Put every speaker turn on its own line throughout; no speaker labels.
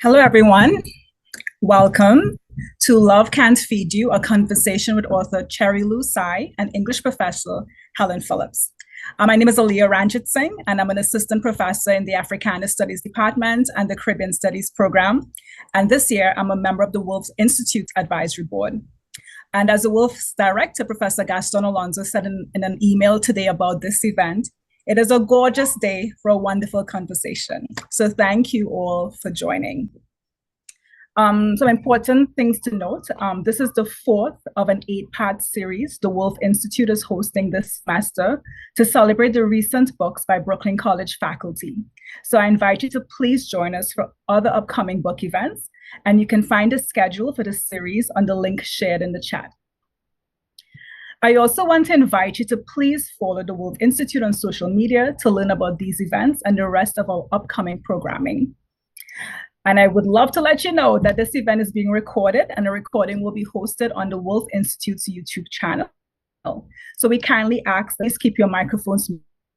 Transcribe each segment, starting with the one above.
Hello, everyone. Welcome to Love Can't Feed You, a conversation with author Cherry Lou Tsai and English professor Helen Phillips. My name is Aliyah Ranjit Singh, and I'm an assistant professor in the Africana Studies Department and the Caribbean Studies Program. And this year, I'm a member of the Wolf Institute Advisory Board. And as the Wolf's director, Professor Gaston Alonso said in an email today about this event, it is a gorgeous day for a wonderful conversation. So thank you all for joining. Some important things to note. This is the fourth of an 8-part series the Wolf Institute is hosting this semester to celebrate the recent books by Brooklyn College faculty. So I invite you to please join us for other upcoming book events, and you can find a schedule for the series on the link shared in the chat. I also want to invite you to please follow the Wolf Institute on social media to learn about these events and the rest of our upcoming programming. And I would love to let you know that this event is being recorded, and the recording will be hosted on the Wolf Institute's YouTube channel. So we kindly ask, please keep your microphones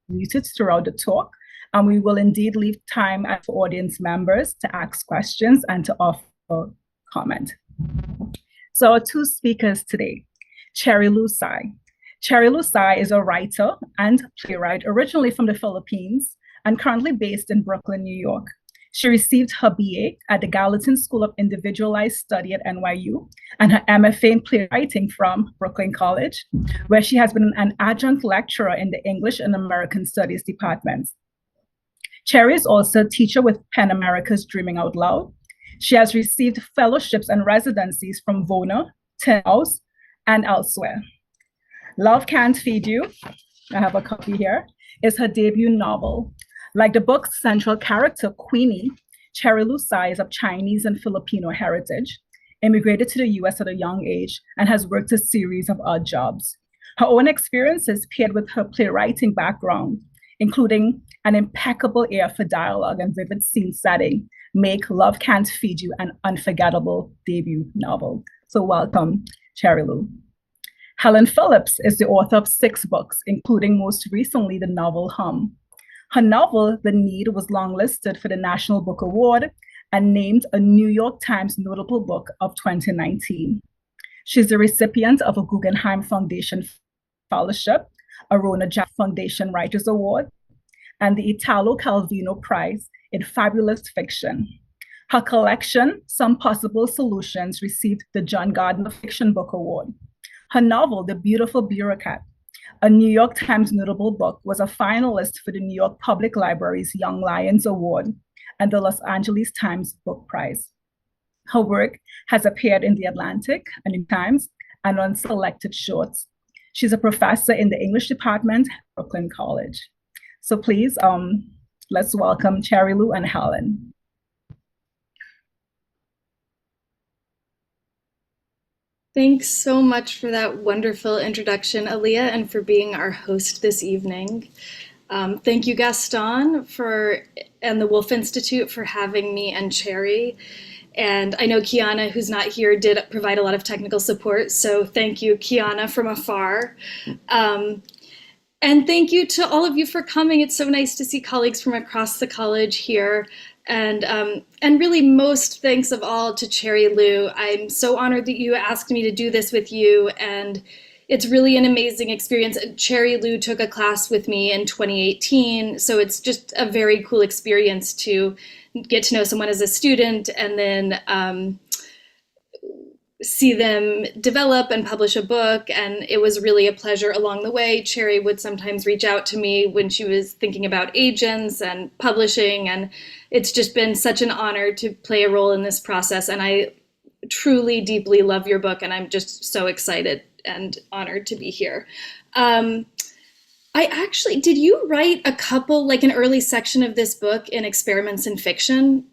muted throughout the talk, and we will indeed leave time for audience members to ask questions and to offer comment. So our two speakers today. Cherry Lou Tsai. Cherry Lou Tsai is a writer and playwright originally from the Philippines and currently based in Brooklyn, New York. She received her BA at the Gallatin School of Individualized Study at NYU and her MFA in playwriting from Brooklyn College, where she has been an adjunct lecturer in the English and American Studies departments. Cherry is also a teacher with PEN America's Dreaming Out Loud. She has received fellowships and residencies from VONA, Tin House, and elsewhere. Love Can't Feed You, I have a copy here, is her debut novel. Like the book's central character, Queenie, Cherry Lou Tsai is of Chinese and Filipino heritage, immigrated to the US at a young age, and has worked a series of odd jobs. Her own experiences paired with her playwriting background, including an impeccable ear for dialogue and vivid scene setting, make Love Can't Feed You an unforgettable debut novel. So welcome, Cherry Lou. Helen Phillips is the author of 6 books, including most recently the novel Hum. Her novel, The Need, was longlisted for the National Book Award and named a New York Times Notable Book of 2019. She's the recipient of a Guggenheim Foundation Fellowship, a Rona Jack Foundation Writers Award, and the Italo Calvino Prize in Fabulous Fiction. Her collection, Some Possible Solutions, received the John Gardner Fiction Book Award. Her novel, The Beautiful Bureaucrat, a New York Times Notable Book, was a finalist for the New York Public Library's Young Lions Award and the Los Angeles Times Book Prize. Her work has appeared in The Atlantic, and New Times, and on selected shorts. She's a professor in the English department at Brooklyn College. So please, let's welcome Cherry Lou and Helen.
Thanks so much for that wonderful introduction, Aliyah, and for being our host this evening. Thank you, Gaston, and the Wolf Institute for having me and Cherry. And I know Kiana, who's not here, did provide a lot of technical support. So thank you, Kiana, from afar. And thank you to all of you for coming. It's so nice to see colleagues from across the college here. And really most thanks of all to Cherry Lou. I'm so honored that you asked me to do this with you, and it's really an amazing experience. Cherry Lou took a class with me in 2018, so it's just a very cool experience to get to know someone as a student and then see them develop and publish a book, and it was really a pleasure along the way. Cherry would sometimes reach out to me when she was thinking about agents and publishing, and it's just been such an honor to play a role in this process, and I truly, deeply love your book, and I'm just so excited and honored to be here. Did you write an early section of this book in Experiments in Fiction?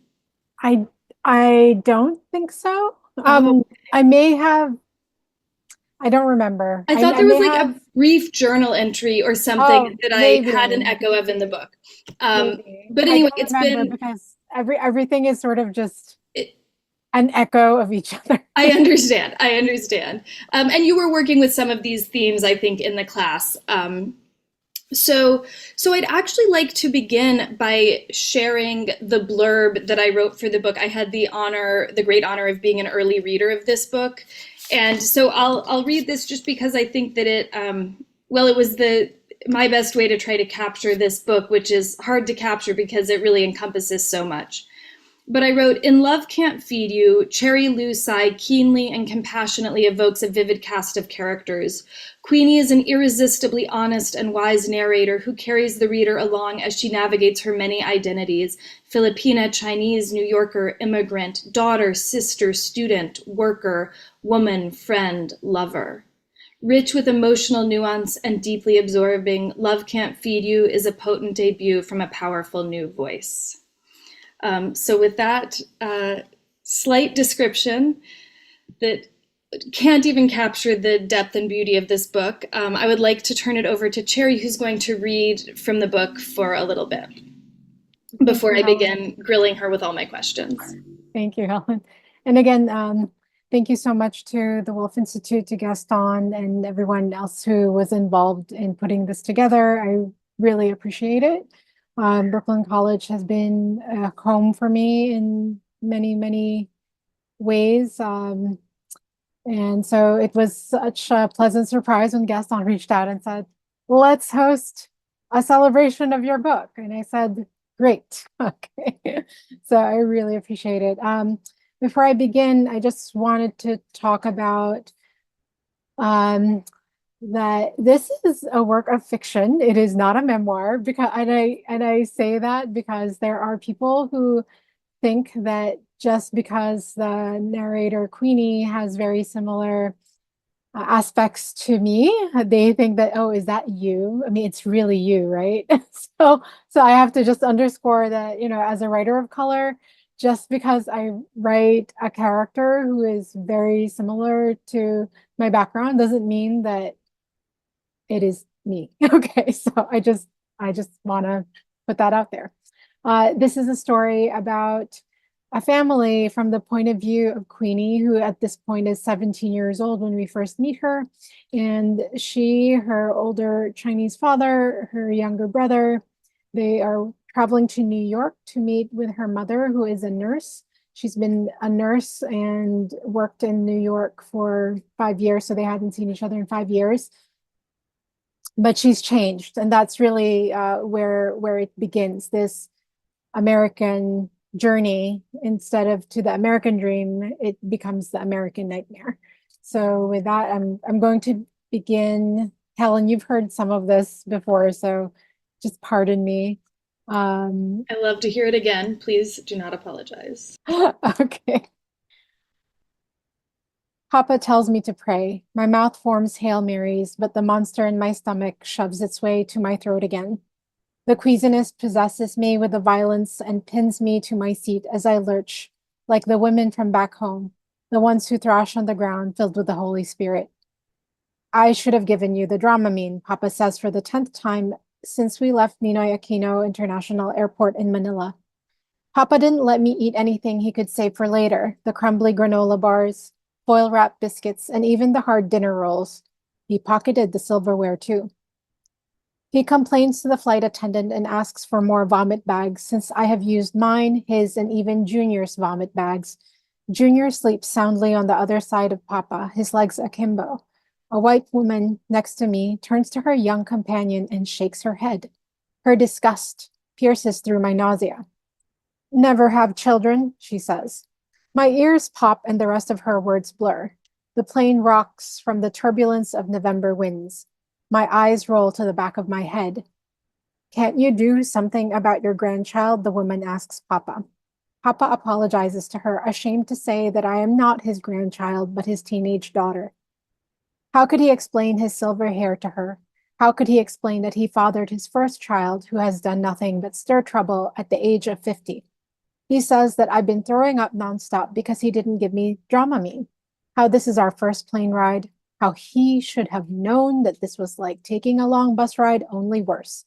I don't think so. I may have, I don't remember.
I thought there was a brief journal entry or something that maybe. I had an echo of in the book. But anyway, it's been,
because everything is sort of just an echo of each other.
I understand. And you were working with some of these themes, I think, in the class. So I'd actually like to begin by sharing the blurb that I wrote for the book. I had the great honor of being an early reader of this book, and so I'll read this just because I think that it was my best way to try to capture this book, which is hard to capture because it really encompasses so much. But I wrote, "In Love Can't Feed You," Cherry Lou Tsai keenly and compassionately evokes a vivid cast of characters. Queenie is an irresistibly honest and wise narrator who carries the reader along as she navigates her many identities: Filipina, Chinese, New Yorker, immigrant, daughter, sister, student, worker, woman, friend, lover. Rich with emotional nuance and deeply absorbing, Love Can't Feed You is a potent debut from a powerful new voice. So with that slight description that can't even capture the depth and beauty of this book, I would like to turn it over to Cherry, who's going to read from the book for a little bit before I begin grilling her with all my questions.
Thank you, Helen. And again, thank you so much to the Wolf Institute, to Gaston, and everyone else who was involved in putting this together. I really appreciate it. Brooklyn College has been a home for me in many, many ways. And so it was such a pleasant surprise when Gaston reached out and said, "Let's host a celebration of your book." And I said, "Great." Okay. So I really appreciate it. Before I begin, I just wanted to talk about that this is a work of fiction. It is not a memoir, because I say that because there are people who think that just because the narrator Queenie has very similar aspects to me, they think that, oh, is that you? I mean, it's really you, right? So I have to just underscore that, as a writer of color, just because I write a character who is very similar to my background doesn't mean that it is me. Okay, so I just want to put that out there. This is a story about a family from the point of view of Queenie, who at this point is 17 years old when we first meet her. And she, her older Chinese father, her younger brother, they are traveling to New York to meet with her mother, who is a nurse. She's been a nurse and worked in New York for 5 years, so they hadn't seen each other in 5 years. But she's changed, and that's really where it begins, this American journey. Instead of to the American dream, it becomes the American nightmare. So with that, I'm going to begin. Helen, you've heard some of this before, so just pardon me.
I love to hear it again. Please do not apologize.
Okay. Papa tells me to pray. My mouth forms Hail Marys, but the monster in my stomach shoves its way to my throat again. The queasiness possesses me with the violence and pins me to my seat as I lurch, like the women from back home, the ones who thrash on the ground filled with the Holy Spirit. I should have given you the Dramamine, Papa says for the 10th time since we left Ninoy Aquino International Airport in Manila. Papa didn't let me eat anything he could save for later, the crumbly granola bars, foil-wrapped biscuits, and even the hard dinner rolls. He pocketed the silverware too. He complains to the flight attendant and asks for more vomit bags since I have used mine, his, and even Junior's vomit bags. Junior sleeps soundly on the other side of Papa, his legs akimbo. A white woman next to me turns to her young companion and shakes her head. Her disgust pierces through my nausea. "Never have children," she says. My ears pop and the rest of her words blur. The plane rocks from the turbulence of November winds. My eyes roll to the back of my head. "Can't you do something about your grandchild?" the woman asks Papa. Papa apologizes to her, ashamed to say that I am not his grandchild, but his teenage daughter. How could he explain his silver hair to her? How could he explain that he fathered his first child, who has done nothing but stir trouble, at the age of 50? He says that I've been throwing up nonstop because he didn't give me Dramamine. How this is our first plane ride. How he should have known that this was like taking a long bus ride, only worse.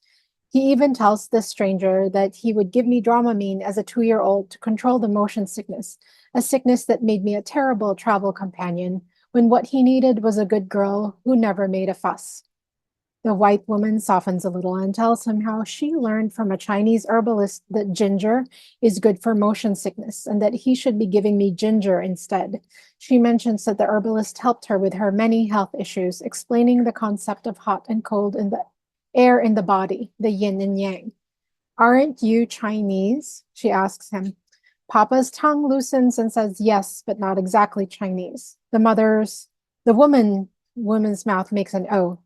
He even tells this stranger that he would give me Dramamine as a 2-year-old to control the motion sickness, a sickness that made me a terrible travel companion, when what he needed was a good girl who never made a fuss. The white woman softens a little and tells him how she learned from a Chinese herbalist that ginger is good for motion sickness and that he should be giving me ginger instead. She mentions that the herbalist helped her with her many health issues, explaining the concept of hot and cold in the air in the body, the yin and yang. Aren't you Chinese? She asks him. Papa's tongue loosens and says yes, but not exactly Chinese. The woman's mouth makes an O.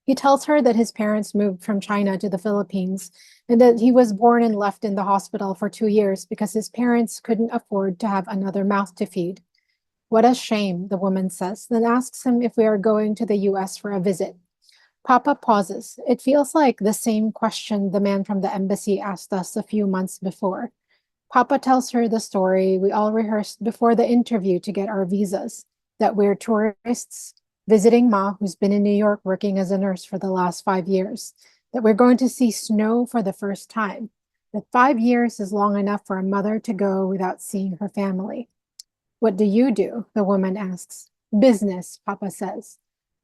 He tells her that his parents moved from China to the Philippines and that he was born and left in the hospital for 2 years because his parents couldn't afford to have another mouth to feed. What a shame, the woman says, then asks him if we are going to the US for a visit. Papa pauses. It feels like the same question the man from the embassy asked us a few months before. Papa tells her the story we all rehearsed before the interview to get our visas, that we're tourists visiting Ma, who's been in New York working as a nurse for the last 5 years, that we're going to see snow for the first time, that 5 years is long enough for a mother to go without seeing her family. What do you do? The woman asks. Business, Papa says.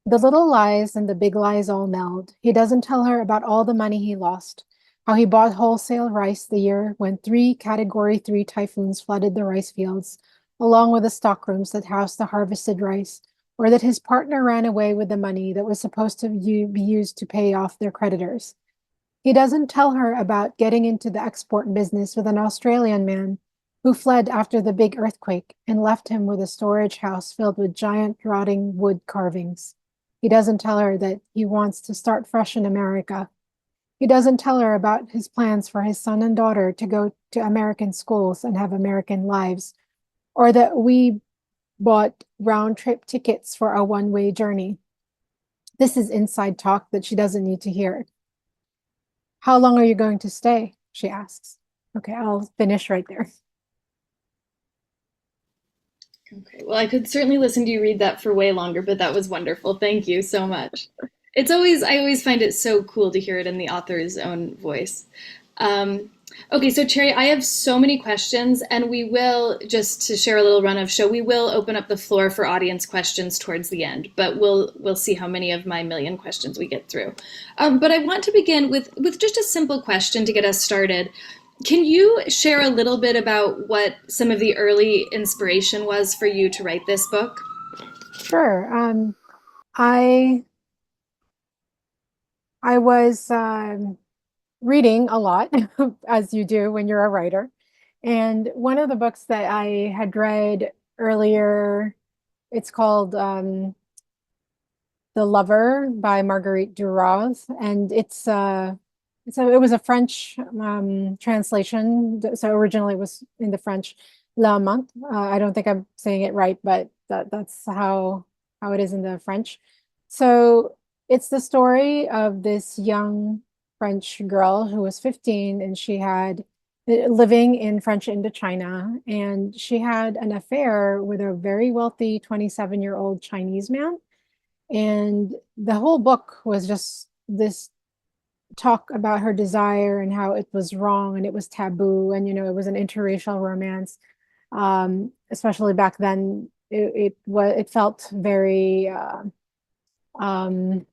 The little lies and the big lies all meld. He doesn't tell her about all the money he lost, how he bought wholesale rice the year when 3 Category 3 typhoons flooded the rice fields, along with the stockrooms that housed the harvested rice, or that his partner ran away with the money that was supposed to be used to pay off their creditors. He doesn't tell her about getting into the export business with an Australian man who fled after the big earthquake and left him with a storage house filled with giant rotting wood carvings. He doesn't tell her that he wants to start fresh in America. He doesn't tell her about his plans for his son and daughter to go to American schools and have American lives, or that we bought round trip tickets for a one-way journey. This is inside talk that she doesn't need to hear. How long are you going to stay? She asks. Okay, I'll finish right there.
Okay, well, I could certainly listen to you read that for way longer, but that was wonderful. Thank you so much. I always find it so cool to hear it in the author's own voice. Um, okay, so Cherry, I have so many questions, and we will, just to share a little run of show, we will open up the floor for audience questions towards the end, but we'll see how many of my million questions we get through. But I want to begin with just a simple question to get us started. Can you share a little bit about what some of the early inspiration was for you to write this book?
Sure. I I was reading a lot, as you do when you're a writer. And one of the books that I had read earlier, it's called The Lover by Marguerite Duras, and it was a French translation. So originally it was in the French, L'Amant. I don't think I'm saying it right, but that's how it is in the French. So it's the story of this young French girl who was 15, and she had living in French Indochina, and she had an affair with a very wealthy 27-year-old Chinese man. And the whole book was just this talk about her desire and how it was wrong and it was taboo, and it was an interracial romance. Especially back then, it felt very um,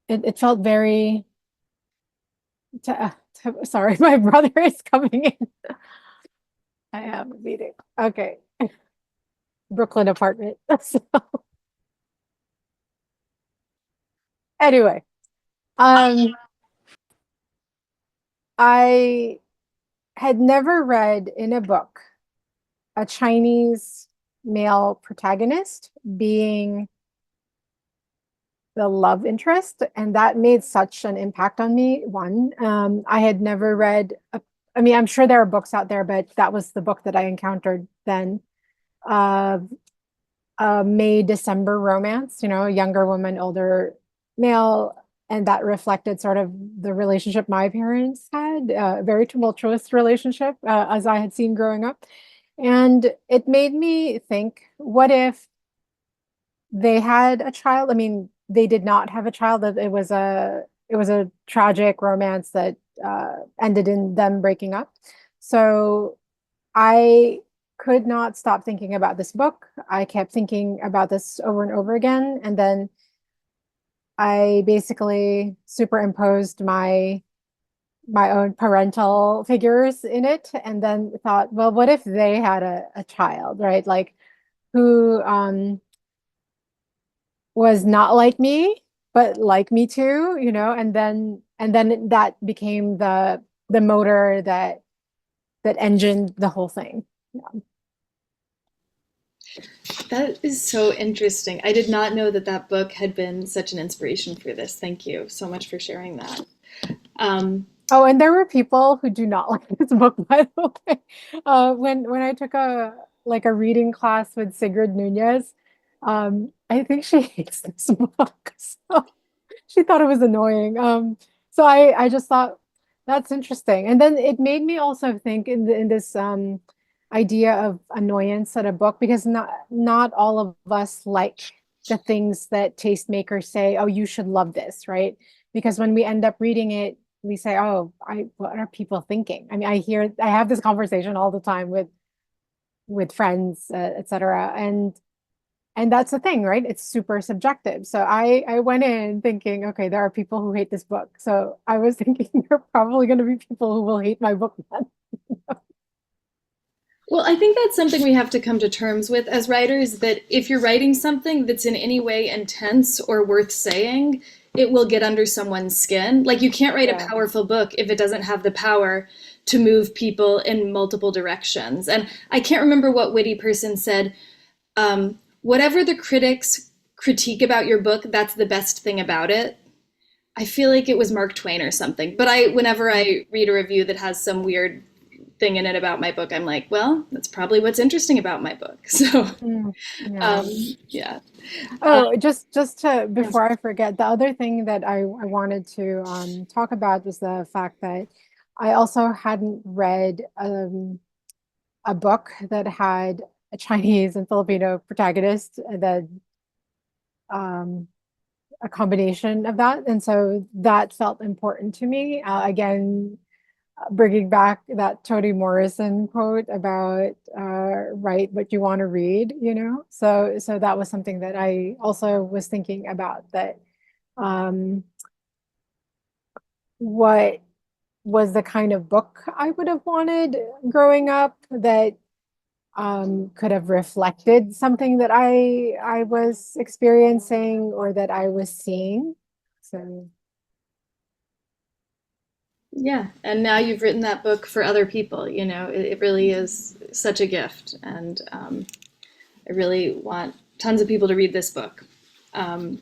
it felt very sorry, my brother is coming in. I am a meeting. Okay. Brooklyn apartment. So anyway, um, I had never read in a book a Chinese male protagonist being the love interest, and that made such an impact on me. One, I had never read I mean, I'm sure there are books out there, but that was the book that I encountered then. Uh, a May December romance, a younger woman, older male, and that reflected sort of the relationship my parents had, a very tumultuous relationship, as I had seen growing up. And it made me think, what if they had a child? I mean, they did not have a child. It was a tragic romance that ended in them breaking up. So I could not stop thinking about this book. I kept thinking about this over and over again. And then I basically superimposed my own parental figures in it, and then thought, well, what if they had a child, right? Like who was not like me, but like me too, and then that became the motor that engined the whole thing. Yeah.
That is so interesting. I did not know that that book had been such an inspiration for this. Thank you so much for sharing that. Um,
Oh, and there were people who do not like this book, by the way. When I took a reading class with Sigrid Nunez, I think she hates this book. So she thought it was annoying. So I just thought that's interesting. And then it made me also think in this idea of annoyance at a book, because not all of us like the things that tastemakers say, oh, you should love this, right? Because when we end up reading it, we say, oh, what are people thinking? I mean, I have this conversation all the time with friends, etc. And that's the thing, right? It's super subjective. So I went in thinking, okay, there are people who hate this book. So I was thinking there are probably going to be people who will hate my book then.
well, I think that's something we have to come to terms with as writers, that if you're writing something that's in any way intense or worth saying, it will get under someone's skin. Like, you can't write a
Yeah.
powerful book if it doesn't have the power to move people in multiple directions. And I can't remember what witty person said, whatever the critics critique about your book, that's the best thing about it. I feel like it was Mark Twain or something. But whenever I read a review that has some weird thing in it about my book, I'm like, well, that's probably what's interesting about my book. So,
Mm, yeah.
um, yeah. Uh,
Oh, just to before I forget, the other thing that I wanted to talk about was the fact that I also hadn't read a book that had a Chinese and Filipino protagonist, that um, a combination of that, and so that felt important to me. Again, bringing back that Toni Morrison quote about write what you want to read, So that was something that I also was thinking about, that um, what was the kind of book I would have wanted growing up that could have reflected something that I was experiencing or that I was seeing. So
yeah. And now you've written that book for other people. It really is such a gift. And I really want tons of people to read this book. Um,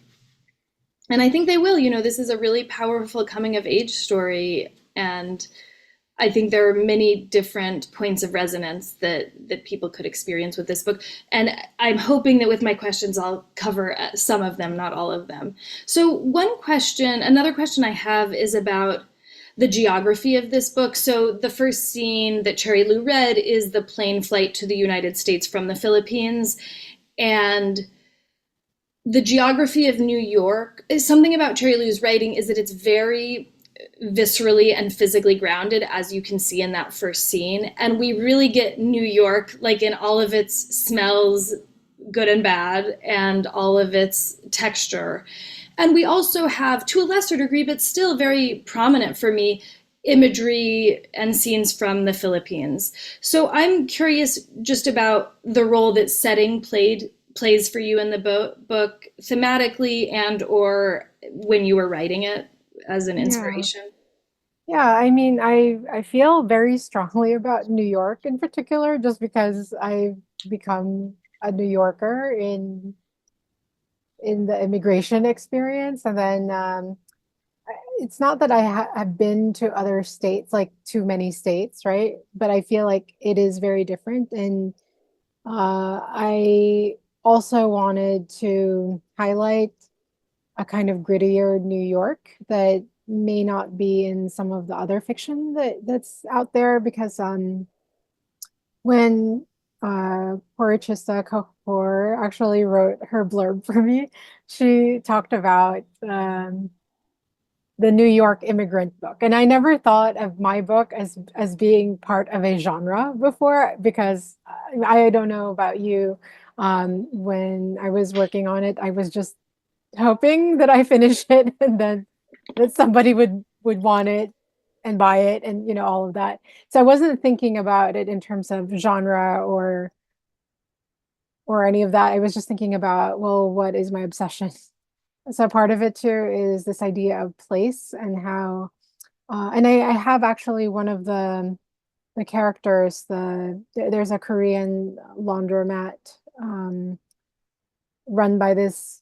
and I think they will. This is a really powerful coming of age story. And I think there are many different points of resonance that people could experience with this book. And I'm hoping that with my questions, I'll cover some of them, not all of them. So another question I have is about the geography of this book. So the first scene that Cherry Lou read is the plane flight to the United States from the Philippines. And the geography of New York is something about Cherry Lou's writing, is that it's very viscerally and physically grounded, as you can see in that first scene. And we really get New York, like in all of its smells, good and bad, and all of its texture. And we also have, to a lesser degree, but still very prominent for me, imagery and scenes from the Philippines. So I'm curious just about the role that setting plays for you in the book thematically, and or when you were writing it as an
yeah.
inspiration.
Yeah, I mean, I feel very strongly about New York in particular, just because I've become a New Yorker in the immigration experience, and then it's not that I have been to other states, like too many states, right? But I feel like it is very different, and I also wanted to highlight a kind of grittier New York that may not be in some of the other fiction that's out there, because when Purchasa Kapoor actually wrote her blurb for me, she talked about the New York immigrant book. And I never thought of my book as being part of a genre before, because I don't know about you. When I was working on it, I was just hoping that I finish it and then that somebody would want it and buy it and all of that. So I wasn't thinking about it in terms of genre or any of that. I was just thinking about, well, what is my obsession? So part of it too is this idea of place and how and I have actually one of the characters, there's a Korean laundromat run by this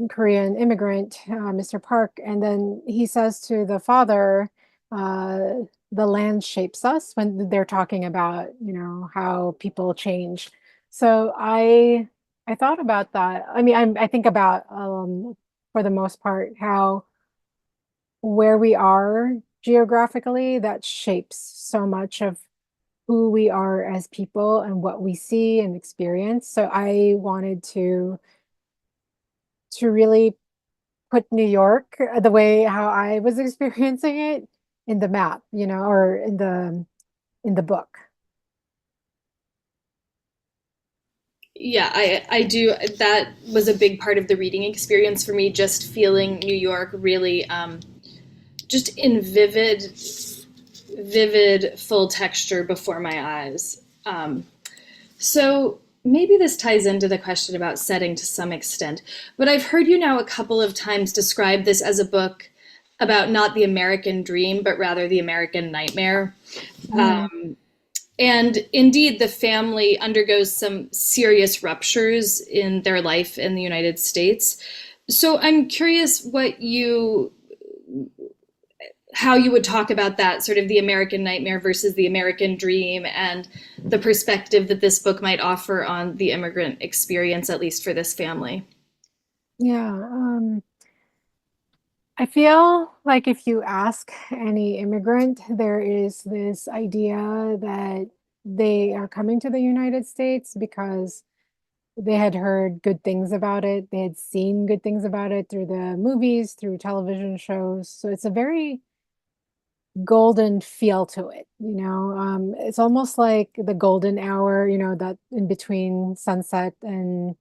Korean immigrant, Mr. Park, and then he says to the father, uh, "The land shapes us," when they're talking about, how people change. So I thought about that. I mean, I think about for the most part how where we are geographically that shapes so much of who we are as people and what we see and experience. So I wanted to really put New York the way how I was experiencing it in the map, or in the book.
Yeah, I do. That was a big part of the reading experience for me, just feeling New York really just in vivid, full texture before my eyes. So maybe this ties into the question about setting to some extent, but I've heard you now a couple of times describe this as a book about not the American dream, but rather the American nightmare.
Mm.
And indeed, the family undergoes some serious ruptures in their life in the United States. So I'm curious how you would talk about that, sort of the American nightmare versus the American dream, and the perspective that this book might offer on the immigrant experience, at least for this family.
Yeah, I feel like if you ask any immigrant, there is this idea that they are coming to the United States because they had heard good things about it. They had seen good things about it through the movies, through television shows. So it's a very golden feel to it, it's almost like the golden hour, that in between sunset and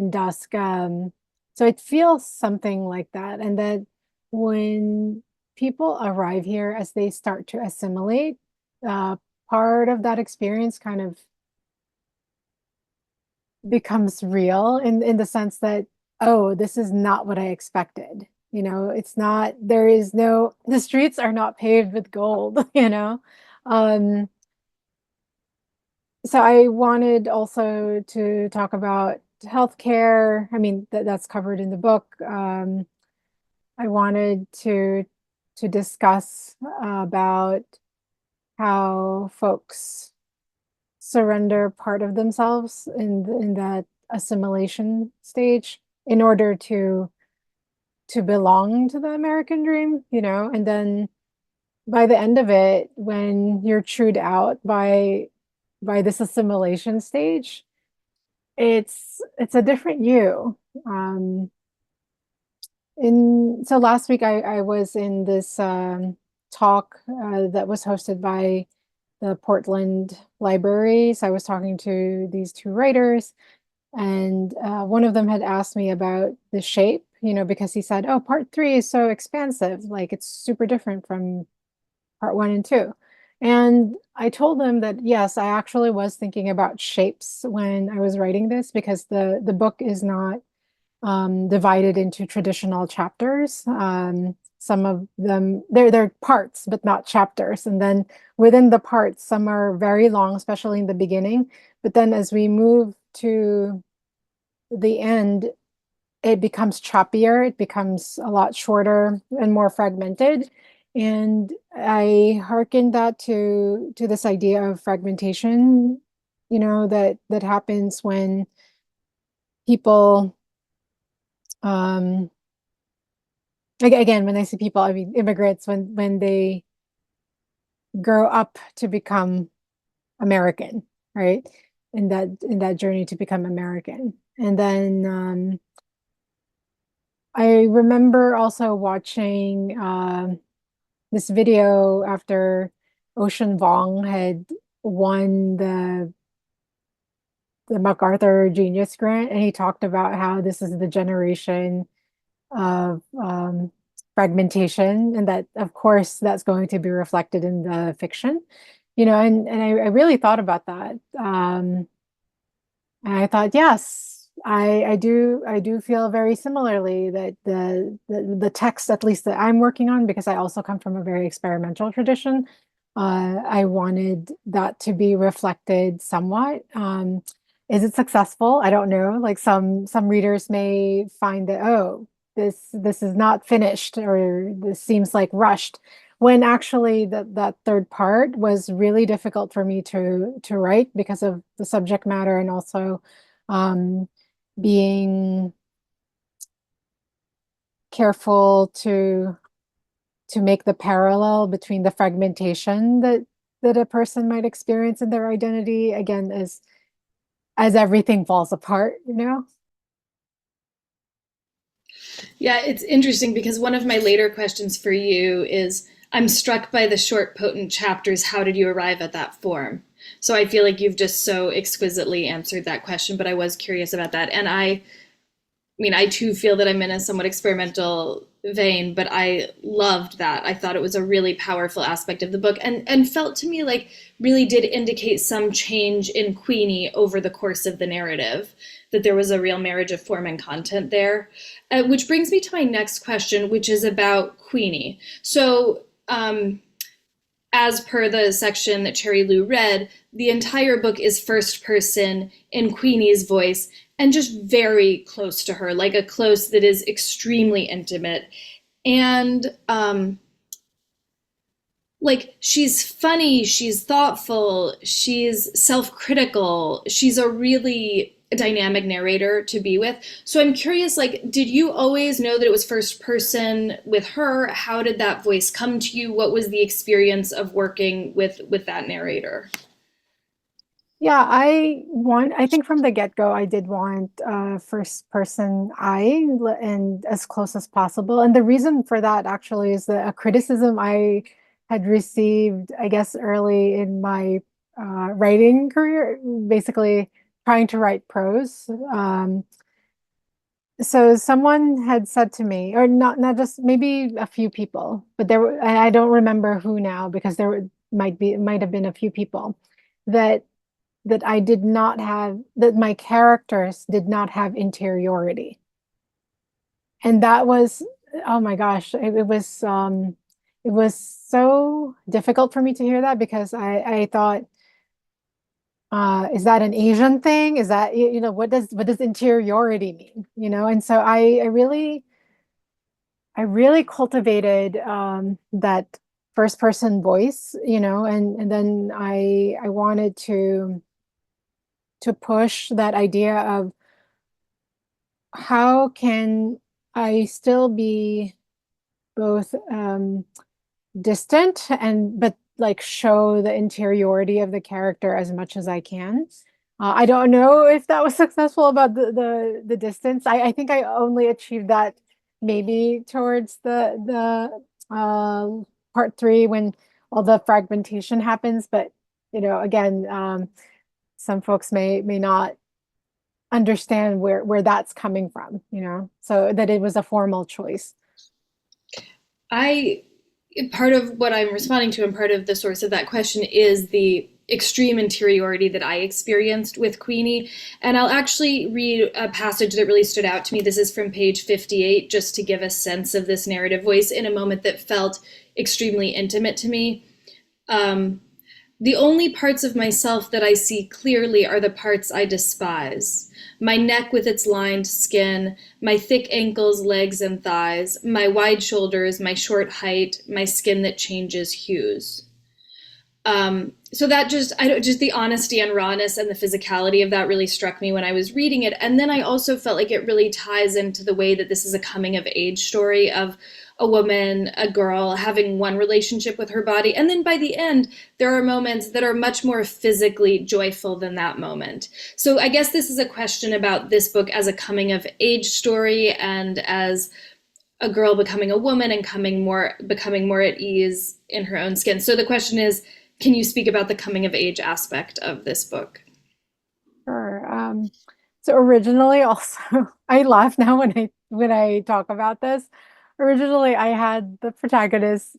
dusk. So it feels something like that. And that when people arrive here, as they start to assimilate, uh, part of that experience kind of becomes real in the sense that, oh, this is not what I expected. It's not, there is no, the streets are not paved with gold, Um, so I wanted also to talk about healthcare. I mean, that's covered in the book. I wanted to discuss about how folks surrender part of themselves in that assimilation stage in order to belong to the American dream, and then by the end of it, when you're chewed out by this assimilation stage, it's a different you. In so last week I was in this talk that was hosted by the Portland Library. So I was talking to these two writers, and one of them had asked me about the shape, because he said, "Oh, part three is so expansive, like it's super different from part one and two." And I told them that yes, I actually was thinking about shapes when I was writing this because the book is not divided into traditional chapters. Some of them, they're parts, but not chapters. And then within the parts, some are very long, especially in the beginning. But then as we move to the end, it becomes choppier, it becomes a lot shorter and more fragmented. And I hearken that to this idea of fragmentation, that happens when people um again, when I say people, I mean immigrants, when they grow up to become American, right? In that journey to become American. And then I remember also watching this video after Ocean Vuong had won the MacArthur Genius Grant, and he talked about how this is the generation of fragmentation, and that, of course, that's going to be reflected in the fiction. And I really thought about that. And I thought, yes, I do feel very similarly that the text, at least that I'm working on, because I also come from a very experimental tradition, I wanted that to be reflected somewhat. Is it successful? I don't know. Like some readers may find that, oh, this is not finished, or this seems like rushed, when actually that third part was really difficult for me to write because of the subject matter, and also um, being careful to make the parallel between the fragmentation that a person might experience in their identity, again, as everything falls apart.
Yeah, it's interesting because one of my later questions for you is, I'm struck by the short, potent chapters. How did you arrive at that form? So I feel like you've just so exquisitely answered that question, but I was curious about that. And I mean, I too feel that I'm in a somewhat experimental vein, but I loved that. I thought it was a really powerful aspect of the book, and felt to me like really did indicate some change in Queenie over the course of the narrative, that there was a real marriage of form and content there. Which brings me to my next question, which is about Queenie. So, as per the section that Cherry Lou read, the entire book is first person in Queenie's voice and just very close to her, like a close that is extremely intimate. And like, she's funny, she's thoughtful, she's self-critical, she's a really dynamic narrator to be with. So I'm curious, like, did you always know that it was first person with her? How did that voice come to you? What was the experience of working with that narrator?
Yeah, I think from the get-go, I did want first person and as close as possible. And the reason for that actually is that a criticism I had received, I guess, early in my writing career, basically trying to write prose. So someone had said to me, or not just, maybe a few people, but there were, I don't remember who now, because might have been a few people, that I did not have, that my characters did not have interiority. And that was, oh my gosh, it was so difficult for me to hear that, because I thought, is that an Asian thing? Is that, what does interiority mean? And so I really cultivated that first person voice, and then I wanted to push that idea of how can I still be both distant, but like show the interiority of the character as much as I can. I don't know if that was successful about the distance. I think I only achieved that maybe towards the part three, when all the fragmentation happens. But again, some folks may not understand where that's coming from, so that it was a formal choice.
I Part of what I'm responding to, and part of the source of that question, is the extreme interiority that I experienced with Queenie. And I'll actually read a passage that really stood out to me. This is from page 58, just to give a sense of this narrative voice in a moment that felt extremely intimate to me. The only parts of myself that I see clearly are the parts I despise. My neck with its lined skin, my thick ankles, legs, and thighs, my wide shoulders, my short height, my skin that changes hues. So that just the honesty and rawness and the physicality of that really struck me when I was reading it. And then I also felt like it really ties into the way that this is a coming of age story of a woman, a girl having one relationship with her body. And then by the end, there are moments that are much more physically joyful than that moment. So I guess this is a question about this book as a coming of age story, and as a girl becoming a woman and becoming more at ease in her own skin. So the question is, can you speak about the coming of age aspect of this book?
Sure. So originally also I laugh now when I talk about this. Originally I had the protagonist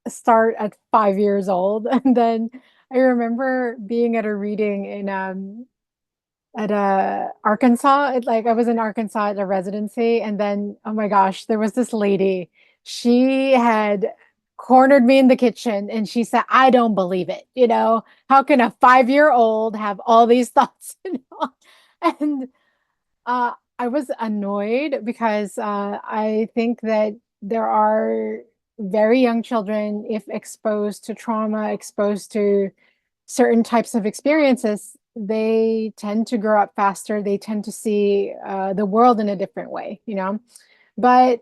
start at 5 years old and then I remember being at a reading in at Arkansas. Like I was in Arkansas at a residency, and then oh my gosh, there was this lady. She had cornered me in the kitchen, and she said, "I don't believe it. How can a 5-year old have all these thoughts?" And I was annoyed because I think that there are very young children, if exposed to trauma, exposed to certain types of experiences, they tend to grow up faster. They tend to see the world in a different way. But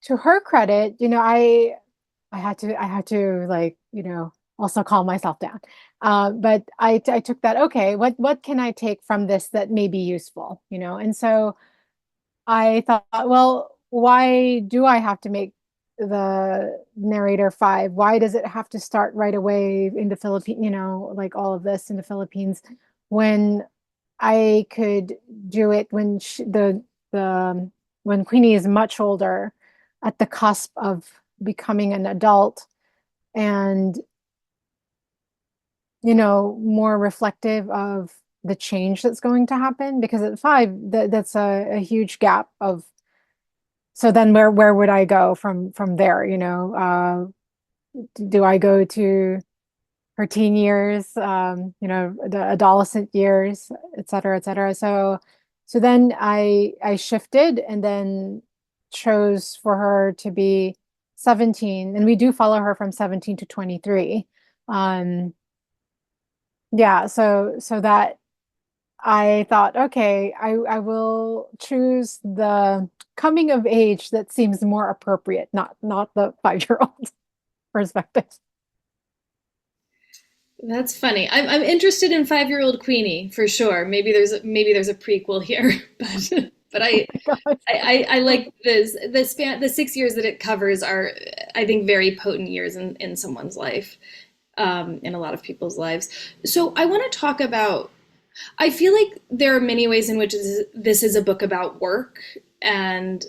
to her credit, I had to like, also calm myself down. But I took that, okay, what can I take from this that may be useful? And so I thought, well, why do I have to make the narrator five? Why does it have to start right away in the Philippines, like all of this in the Philippines, when I could do it when the when Queenie is much older, at the cusp of becoming an adult and more reflective of the change that's going to happen, because at 5 that's a huge gap of. So then where would I go from there? Do I go to her teen years, the adolescent years, et cetera, et cetera. So then I shifted and then chose for her to be 17, and we do follow her from 17 to 23. Yeah, so that I thought, okay, I will choose the coming of age that seems more appropriate, not the 5-year-old perspective.
That's funny. I'm interested in 5-year-old Queenie for sure. Maybe there's a prequel here, but
Gosh.
I like the 6 years that it covers are, I think, very potent years in someone's life, in a lot of people's lives. So I want to talk about. I feel like there are many ways in which this is a book about work, and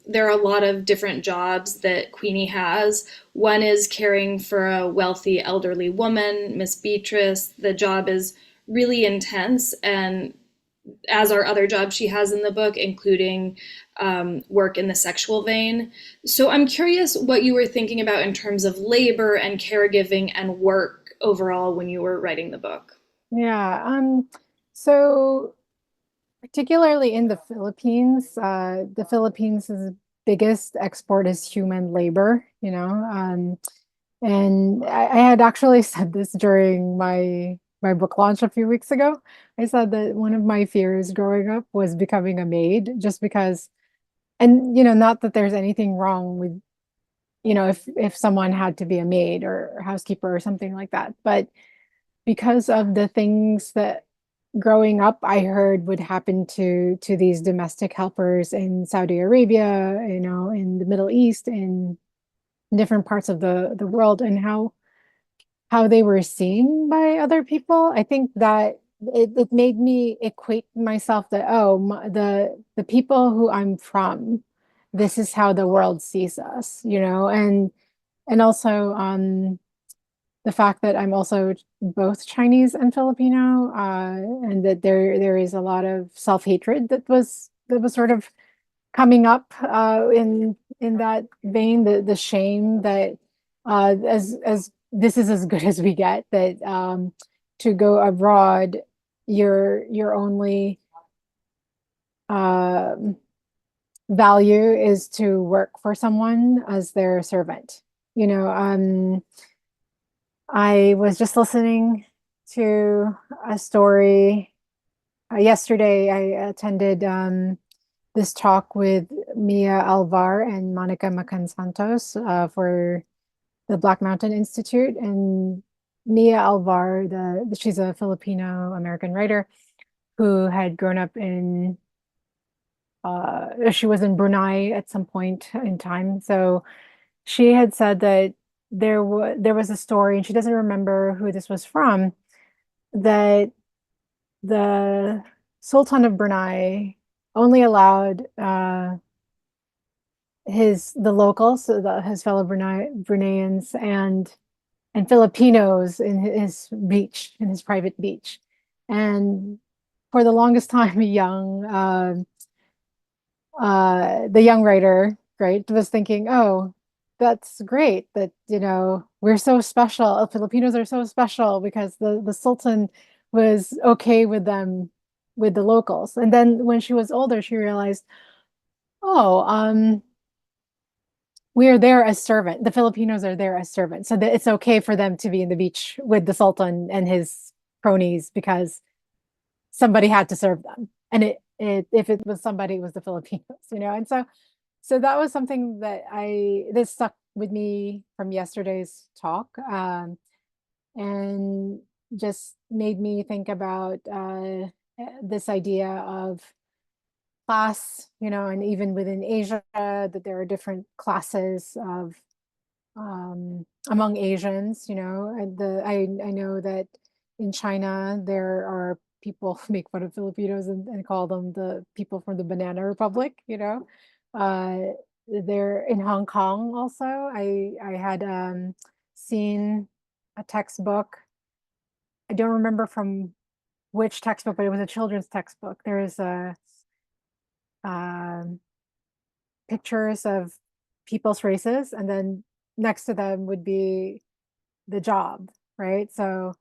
there are a lot of different jobs that Queenie has. One is caring for a wealthy elderly woman, Miss Beatrice. The job is really intense, and as are other jobs she has in the book, including work in the sexual vein. So I'm curious what you were thinking about in terms of labor and caregiving and work overall when you were writing the book.
Yeah. So particularly in the Philippines' biggest export is human labor. And I had actually said this during my book launch a few weeks ago. I said that one of my fears growing up was becoming a maid, just because, and not that there's anything wrong with, if someone had to be a maid or housekeeper or something like that, but because of the things that growing up I heard would happen to these domestic helpers in Saudi Arabia, in the Middle East, in different parts of the world, and how they were seen by other people. I think that it made me equate myself that, oh, the people who I'm from, this is how the world sees us. And also the fact that I'm also both Chinese and Filipino, and that there is a lot of self-hatred that was sort of coming up in that vein, the shame that as this is as good as we get, that to go abroad, your only um value is to work for someone as their servant. I was just listening to a story yesterday. I attended this talk with Mia Alvar and Monica Macan Santos for the Black Mountain Institute. And Mia Alvar, she's a Filipino American writer who had grown up she was in Brunei at some point in time. So she had said that there was a story, and she doesn't remember who this was from, that the Sultan of Brunei only allowed the locals, so his fellow Bruneians and Filipinos in his private beach. And for the longest time, the young writer, right, was thinking, oh, that's great that, we're so special. Filipinos are so special because the Sultan was okay with them, with the locals. And then when she was older, she realized, oh, we are there as servant. The Filipinos are there as servants. So that it's okay for them to be in the beach with the Sultan and his cronies because somebody had to serve them. And if it was somebody, it was the Filipinos, And so that was something this stuck with me from yesterday's talk, and just made me think about this idea of class, and even within Asia, that there are different classes of among Asians, and I know that in China there are people who make fun of Filipinos and call them the people from the Banana Republic, They're in Hong Kong also. I had seen a textbook. I don't remember from which textbook, but it was a children's textbook. There is a um, pictures of people's races, and then next to them would be the job, right? So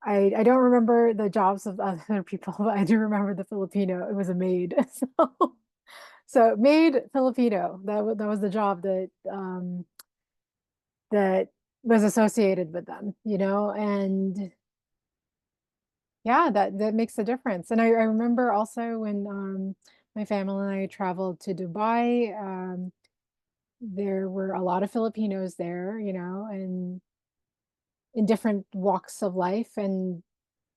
I don't remember the jobs of other people, but I do remember the Filipino. It was a maid. So maid Filipino. That was the job that was associated with them, and yeah, that makes a difference. And I remember also when my family and I traveled to Dubai, there were a lot of Filipinos there, and in different walks of life. And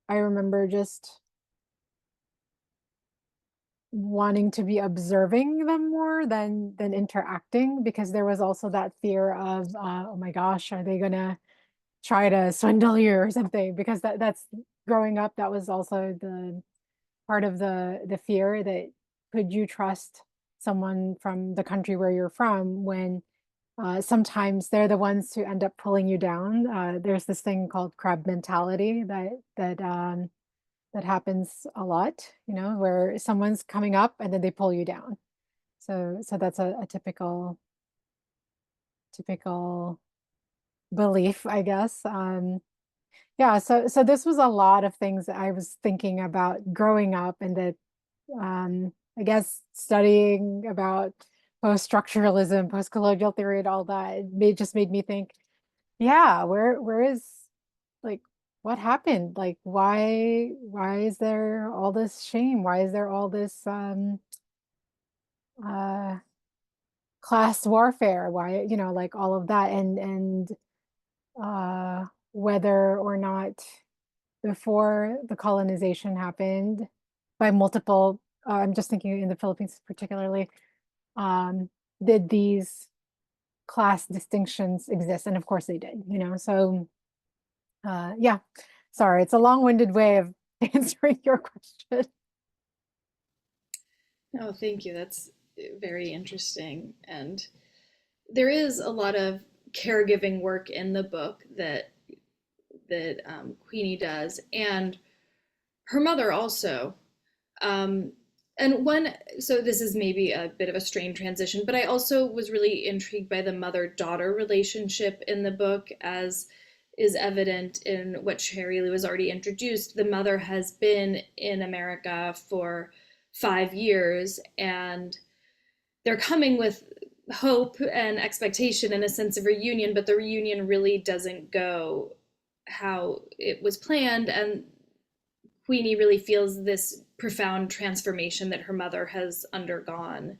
I remember just wanting to be observing them more than interacting, because there was also that fear of, oh my gosh, are they gonna try to swindle you or something? Because that's growing up, that was also the part of the fear, that could you trust someone from the country where you're from when sometimes they're the ones who end up pulling you down. There's this thing called crab mentality that happens a lot, where someone's coming up and then they pull you down. So that's a typical belief, I guess. Yeah, so this was a lot of things that I was thinking about growing up, and that I guess studying about post-structuralism, post-colonial theory, and all that, just made me think, yeah, where is, like, what happened? Like, why is there all this shame? Why is there all this uh class warfare? Why, like all of that, and uh whether or not before the colonization happened by multiple, I'm just thinking in the Philippines particularly, um, did these class distinctions exist? And of course they did, so yeah, sorry, it's a long-winded way of answering your question.
No, thank you. That's very interesting. And there is a lot of caregiving work in the book that Queenie does, and her mother also. Um, and one, so this is maybe a bit of a strange transition, but I also was really intrigued by the mother-daughter relationship in the book, as is evident in what Cherry Lou has already introduced. The mother has been in America for 5 years, and they're coming with hope and expectation and a sense of reunion, but the reunion really doesn't go how it was planned. And Queenie really feels this profound transformation that her mother has undergone.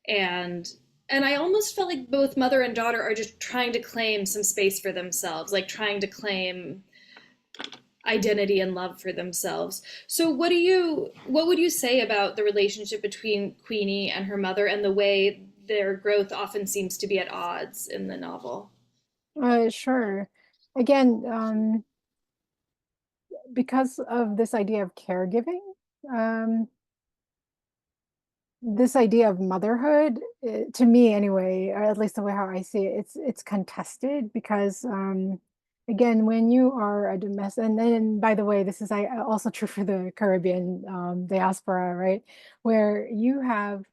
And and I almost felt like both mother and daughter are just trying to claim some space for themselves, like trying to claim identity and love for themselves. So what would you say about the relationship between Queenie and her mother, and the way their growth often seems to be at odds in the novel?
Sure. Again, because of this idea of caregiving, This idea of motherhood, to me anyway, or at least the way how I see it, it's contested because again, when you are a domestic, and then by the way, this is also true for the Caribbean diaspora, right? Where you have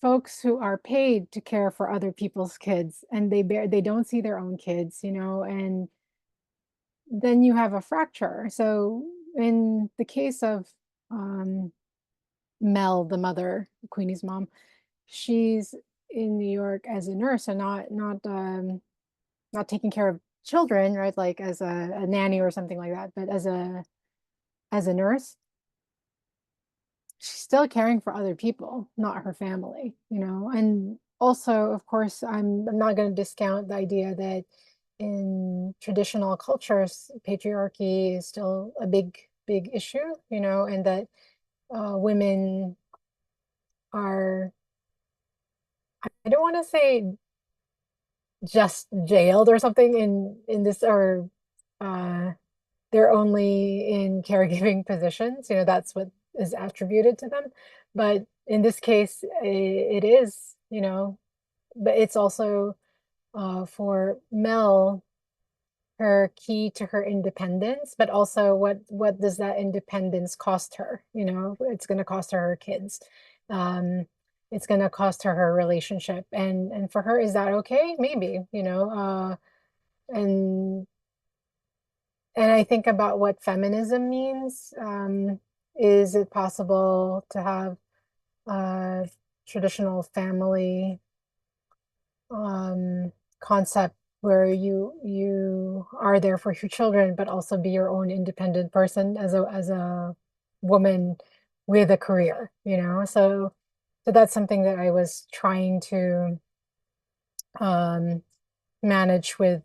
folks who are paid to care for other people's kids and they don't see their own kids, and then you have a fracture. So in the case of um, Mel, the mother, Queenie's mom, she's in New York as a nurse and not taking care of children, right? Like as a nanny or something like that, but as a nurse, she's still caring for other people, not her family, And also, of course, I'm not going to discount the idea that in traditional cultures, patriarchy is still a big issue, and that women are, I don't want to say just jailed or something in this, or uh, they're only in caregiving positions. That's what is attributed to them. But in this case, it is, but it's also for Mel, her key to her independence, but also what does that independence cost her? It's going to cost her her kids. Um, it's going to cost her her relationship. And for her, is that okay? Maybe, and I think about what feminism means. Is it possible to have a traditional family um, concept where you are there for your children, but also be your own independent person as a woman with a career, So that's something that I was trying to um, manage with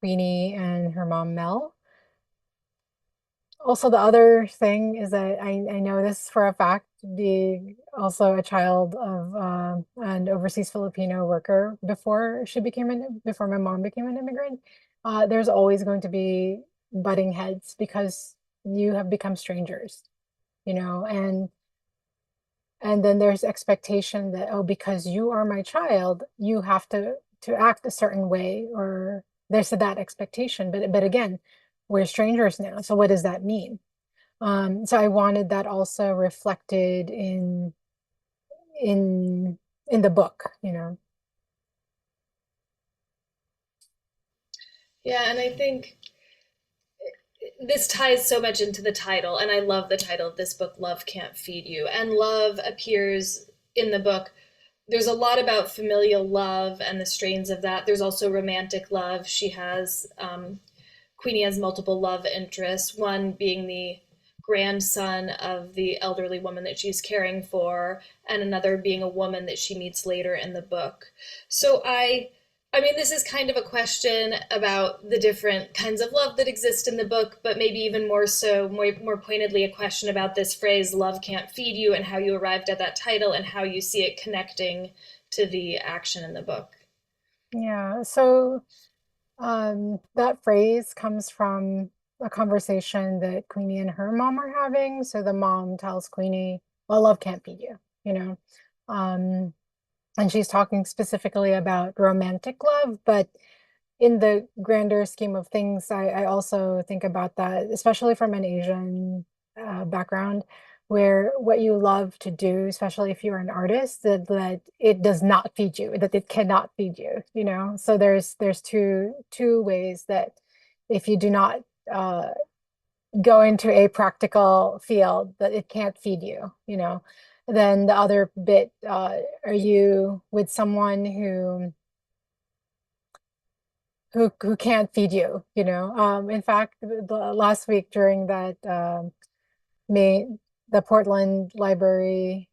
Queenie and her mom Mel. Also, the other thing is that I know this for a fact, being also a child of an overseas Filipino worker before my mom became an immigrant. There's always going to be butting heads because you have become strangers, and then there's expectation that, oh, because you are my child, you have to act a certain way, or there's that expectation. But again, we're strangers now, so what does that mean? So I wanted that also reflected in in the book.
Yeah, and I think this ties so much into the title, and I love the title of this book, Love Can't Feed You. And love appears in the book. There's a lot about familial love and the strains of that. There's also romantic love. Queenie has multiple love interests, one being the grandson of the elderly woman that she's caring for, and another being a woman that she meets later in the book. So I mean, this is kind of a question about the different kinds of love that exist in the book, but maybe even more so, more pointedly, a question about this phrase, love can't feed you, and how you arrived at that title and how you see it connecting to the action in the book.
Yeah, so that phrase comes from a conversation that Queenie and her mom are having. So the mom tells Queenie, well, love can't feed you, Um, and she's talking specifically about romantic love, but in the grander scheme of things, I also think about that, especially from an Asian background, where what you love to do, especially if you're an artist, that it does not feed you, that it cannot feed you. So there's two ways that if you do not uh, go into a practical field, that it can't feed you. Then the other bit, are you with someone who can't feed you. In fact, the last week during that May the Portland Library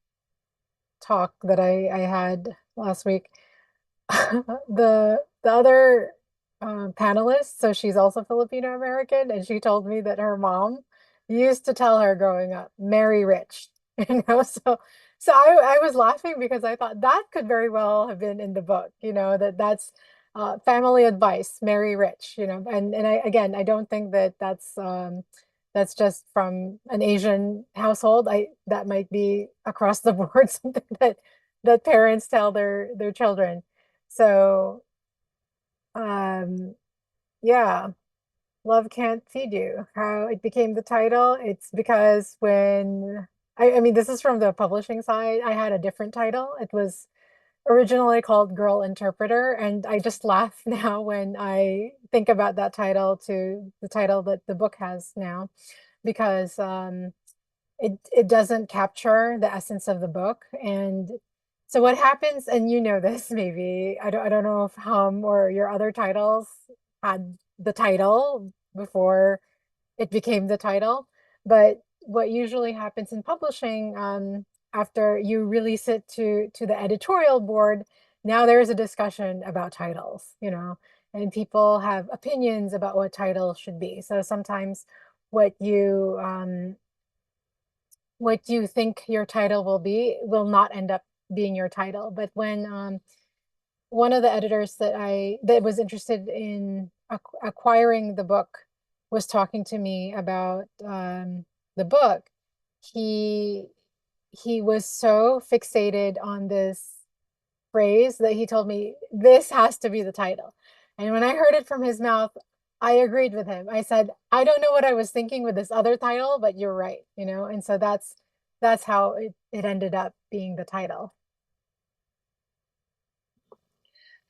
talk that I had last week, the other panelist, so she's also Filipino American, and she told me that her mom used to tell her growing up, marry rich, So I was laughing because I thought that could very well have been in the book, that's family advice, marry rich, and I again I don't think that that's that's just from an Asian household. That might be across the board something that parents tell their children. So um yeah, Love Can't Feed You. How it became the title? It's because when I mean, this is from the publishing side. I had a different title. It was originally called Girl Interpreter, and I just laugh now when I think about that title to the title that the book has now, because it doesn't capture the essence of the book. And so what happens, and you know this maybe, I don't know if Hum or your other titles had the title before it became the title. But what usually happens in publishing, after you release it to the editorial board, now there's a discussion about titles, and people have opinions about what title should be. So sometimes what you think your title will be will not end up being your title. But when one of the editors that was interested in acquiring the book was talking to me about the book, he he was so fixated on this phrase that he told me this has to be the title. And when I heard it from his mouth, I agreed with him. I said, I don't know what I was thinking with this other title, but you're right, And so that's how it ended up being the title.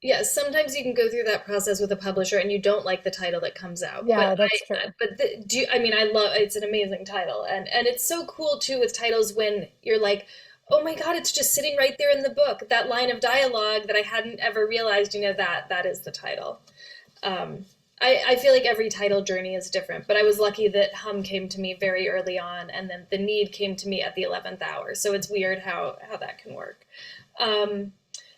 Yeah, sometimes you can go through that process with a publisher and you don't like the title that comes out.
Yeah, that's true.
I mean, I love it's an amazing title, and it's so cool too with titles when you're like, oh my God, it's just sitting right there in the book. That line of dialogue that I hadn't ever realized, that is the title. Um, I feel like every title journey is different, but I was lucky that Hum came to me very early on, and then The Need came to me at the 11th hour. So it's weird how that can work. Um,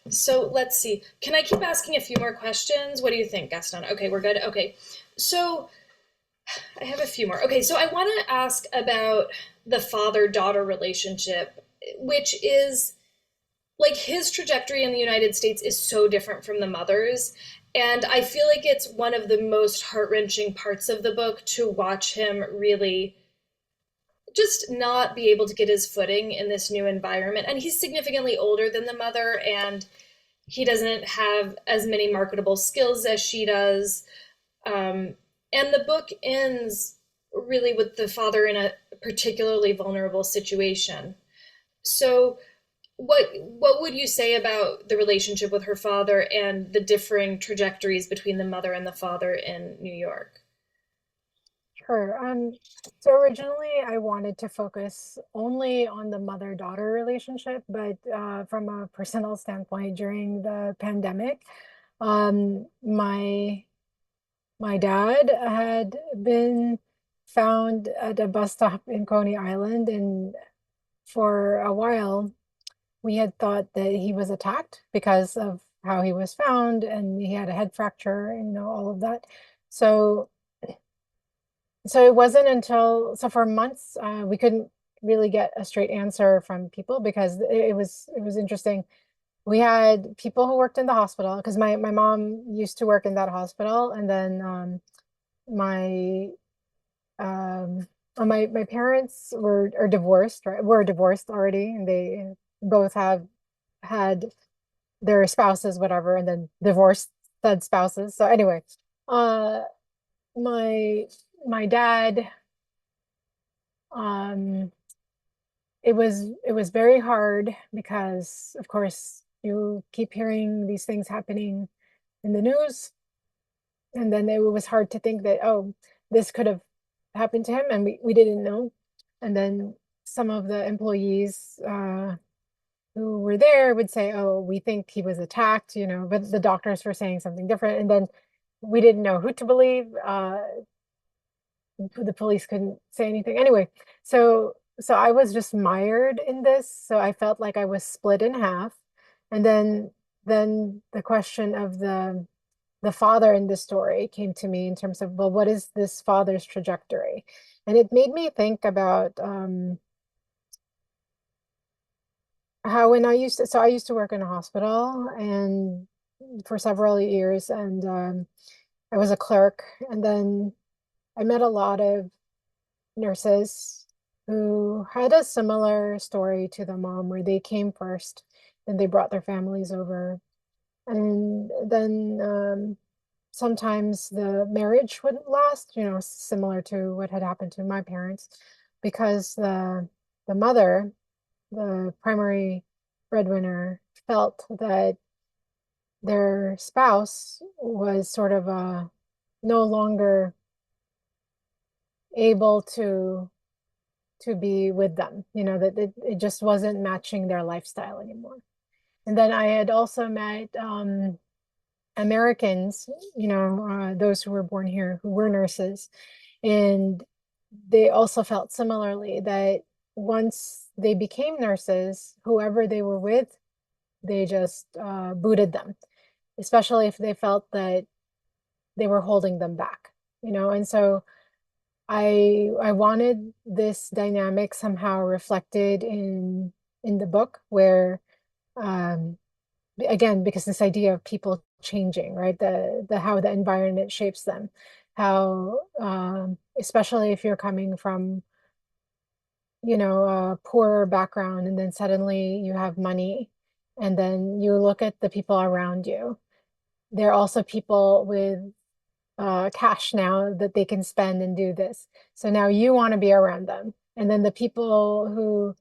so let's see. Can I keep asking a few more questions? What do you think, Gaston? Okay, we're good. Okay. So I have a few more. Okay, so I want to ask about the father-daughter relationship, which is like his trajectory in the United States is so different from the mother's. And I feel like it's one of the most heart-wrenching parts of the book to watch him really just not be able to get his footing in this new environment. And he's significantly older than the mother, and he doesn't have as many marketable skills as she does. And the book ends really with the father in a particularly vulnerable situation. So, what would you say about the relationship with her father and the differing trajectories between the mother and the father in New York?
Sure. So originally I wanted to focus only on the mother-daughter relationship, but from a personal standpoint, during the pandemic, my dad had been found at a bus stop in Coney Island, and for a while we had thought that he was attacked because of how he was found, and he had a head fracture, and all of that. So it wasn't until for months we couldn't really get a straight answer from people, because it was interesting. We had people who worked in the hospital, because my mom used to work in that hospital, and then my um my parents are divorced, right? Were divorced already, and they both have had their spouses, whatever, and then divorced said spouses. So anyway, uh my my dad, um it was very hard, because of course you keep hearing these things happening in the news, and then it was hard to think that, oh, this could have happened to him, and we didn't know. And then some of the employees who were there would say, oh, we think he was attacked, but the doctors were saying something different. And then we didn't know who to believe. The police couldn't say anything anyway. So I was just mired in this, so I felt like I was split in half. And then the question of the father in this story came to me, in terms of, well, what is this father's trajectory? And it made me think about how, when I used to work in a hospital and for several years, and I was a clerk, and then I met a lot of nurses who had a similar story to the mom, where they came first, then they brought their families over. And then sometimes the marriage wouldn't last, similar to what had happened to my parents, because the mother, the primary breadwinner, felt that their spouse was sort of no longer able to be with them, that it just wasn't matching their lifestyle anymore. And then I had also met Americans, those who were born here who were nurses, and they also felt similarly that once they became nurses, whoever they were with, they just booted them, especially if they felt that they were holding them back, and so I wanted this dynamic somehow reflected in the book, where um, again, because this idea of people changing, right? The how the environment shapes them, how especially if you're coming from, a poorer background, and then suddenly you have money, and then you look at the people around you. They're also people with cash now that they can spend and do this. So now you want to be around them. And then the people who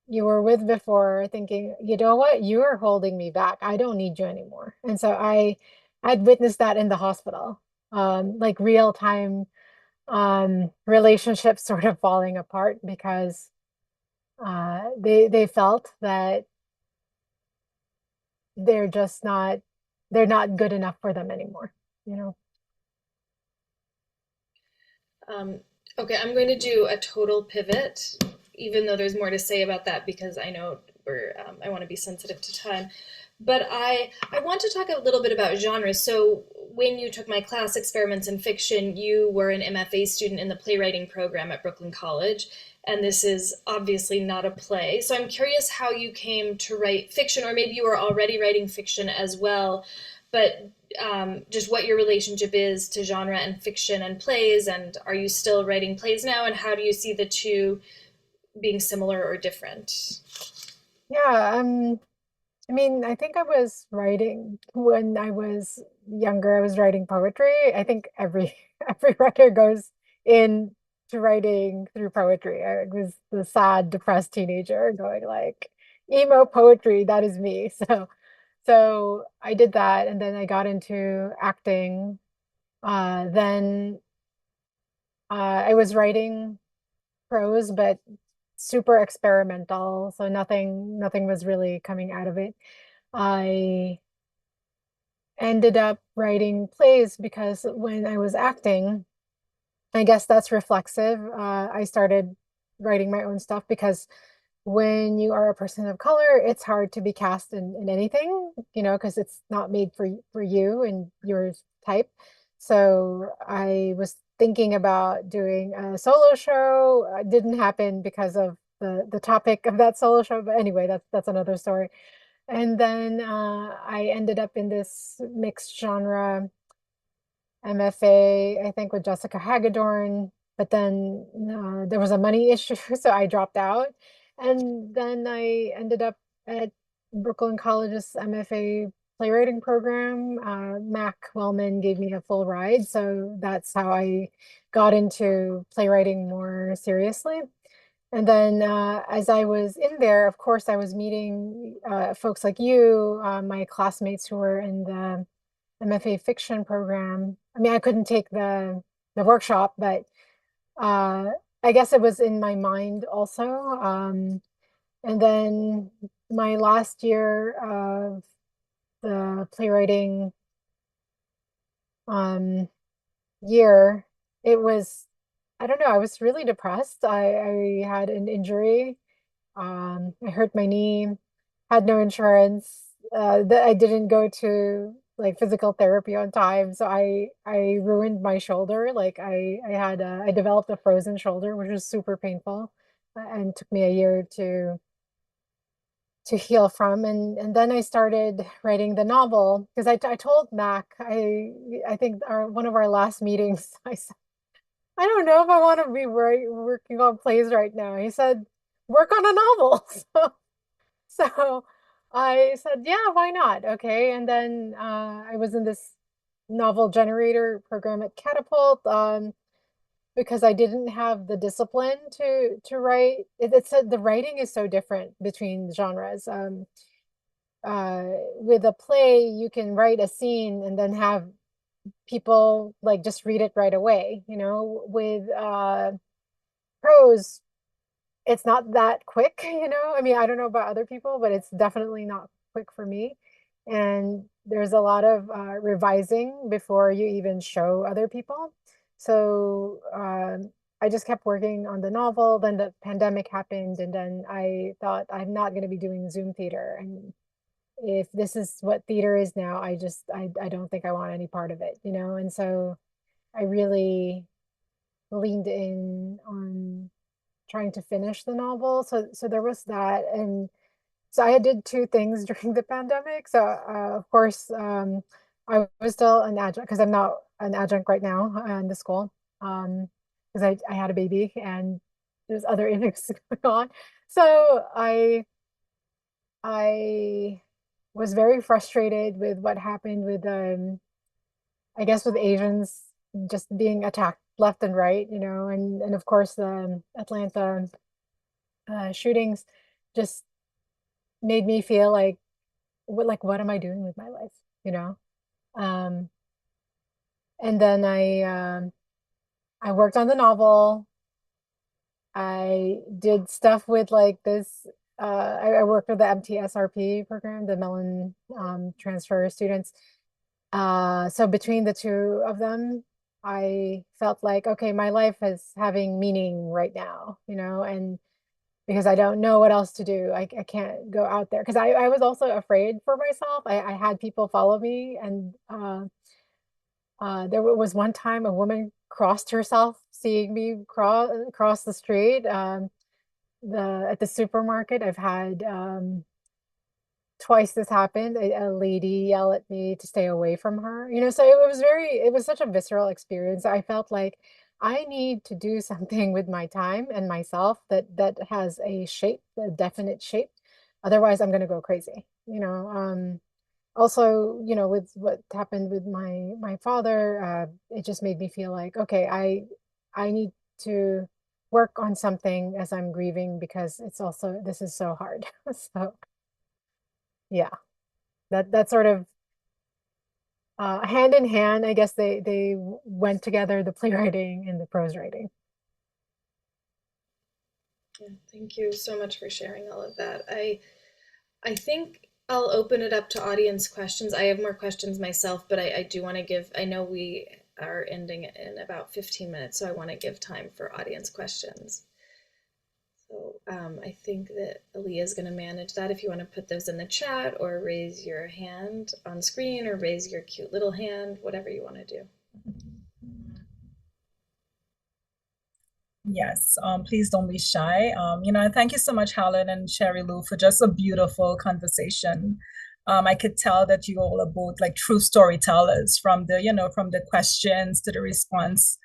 you were with before are thinking, you know what, you are holding me back. I don't need you anymore. And so I'd witnessed that in the hospital, like real time relationships sort of falling apart because they felt that they're just not they're not good enough for them anymore, you know.
Um, okay, I'm going to do a total pivot, even though there's more to say about that because I know I want to be sensitive to time. But I want to talk a little bit about genres. So when you took my class, Experiments in Fiction, you were an MFA student in the playwriting program at Brooklyn College, and this is obviously not a play. So I'm curious how you came to write fiction, or maybe you were already writing fiction as well, but just what your relationship is to genre and fiction and plays, and are you still writing plays now, and how do you see the two being similar or different?
Yeah, I mean, I think I was writing when I was younger. I was writing poetry. I think every every writer goes in to writing through poetry. I was the sad, depressed teenager going like emo poetry. That is me. So I did that, and then I got into acting. Then I was writing prose, but super experimental. So nothing was really coming out of it. I ended up writing plays because when I was acting, I guess that's reflexive. I started writing my own stuff because when you are a person of color, it's hard to be cast in anything, because it's not made for you and your type. So I was thinking about doing a solo show. It didn't happen because of the topic of that solo show, but anyway, that's another story. And then I ended up in this mixed genre MFA, I think, with Jessica Hagedorn. But then there was a money issue, so I dropped out. And then I ended up at Brooklyn College's MFA playwriting program. Mac Wellman gave me a full ride, so that's how I got into playwriting more seriously. And then as I was in there, of course, I was meeting folks like you, my classmates who were in the MFA fiction program. I mean, I couldn't take the workshop, but uh, I guess it was in my mind also. And then my last year of the playwriting um, year, it was, I don't know, I was really depressed. I had an injury. I hurt my knee, had no insurance. That I didn't go to like physical therapy on time, so I ruined my shoulder. Like I developed a frozen shoulder, which was super painful, and took me a year to heal from. And then I started writing the novel because I told Mac, I think one of our last meetings, I don't know if I want to be working on plays right now. He said, work on a novel. So I said, yeah, why not? Okay. And then I was in this novel generator program at Catapult because I didn't have the discipline to write. The writing is so different between genres. With a play, you can write a scene and then have people like just read it right away. With prose, it's not that quick, I mean, I don't know about other people, but it's definitely not quick for me. And there's a lot of revising before you even show other people. So I just kept working on the novel. Then the pandemic happened, and then I thought I'm not going to be doing Zoom theater. And if this is what theater is now, I don't think I want any part of it. And so I really leaned in on trying to finish the novel. So there was that, and so I did two things during the pandemic. So of course, I was still an adjunct because I'm not an adjunct right now in the school because I had a baby and there's other issues going on. So I was very frustrated with what happened with I guess with Asians just being attacked left and right, and of course the Atlanta shootings just made me feel like what am I doing with my life, you know? Um, and then I worked on the novel. I did stuff with like this. I worked with the MTSRP program, the Mellon transfer students. So between the two of them, I felt like, okay, my life is having meaning right now, and because I don't know what else to do. I can't go out there because I was also afraid for myself. I had people follow me, and there was one time a woman crossed herself seeing me cross the street. At the supermarket, I've had twice this happened. A lady yelled at me to stay away from her. So it was such a visceral experience. I felt like I need to do something with my time and myself that has a shape, a definite shape. Otherwise, I'm going to go crazy. Also, with what happened with my father, it just made me feel like, okay, I need to work on something as I'm grieving because this is so hard. So yeah, that sort of hand in hand, I guess they went together, the playwriting and the prose writing.
Yeah, thank you so much for sharing all of that. I think I'll open it up to audience questions. I have more questions myself, but I do want to give, I know we are ending in about 15 minutes, so I want to give time for audience questions. So I think that Aaliyah is going to manage that. If you want to put those in the chat or raise your hand on screen or raise your cute little hand, whatever you want to do.
Yes, please don't be shy. Thank you so much, Helen and Sherry Lou, for just a beautiful conversation. I could tell that you all are both like true storytellers from the questions to the responses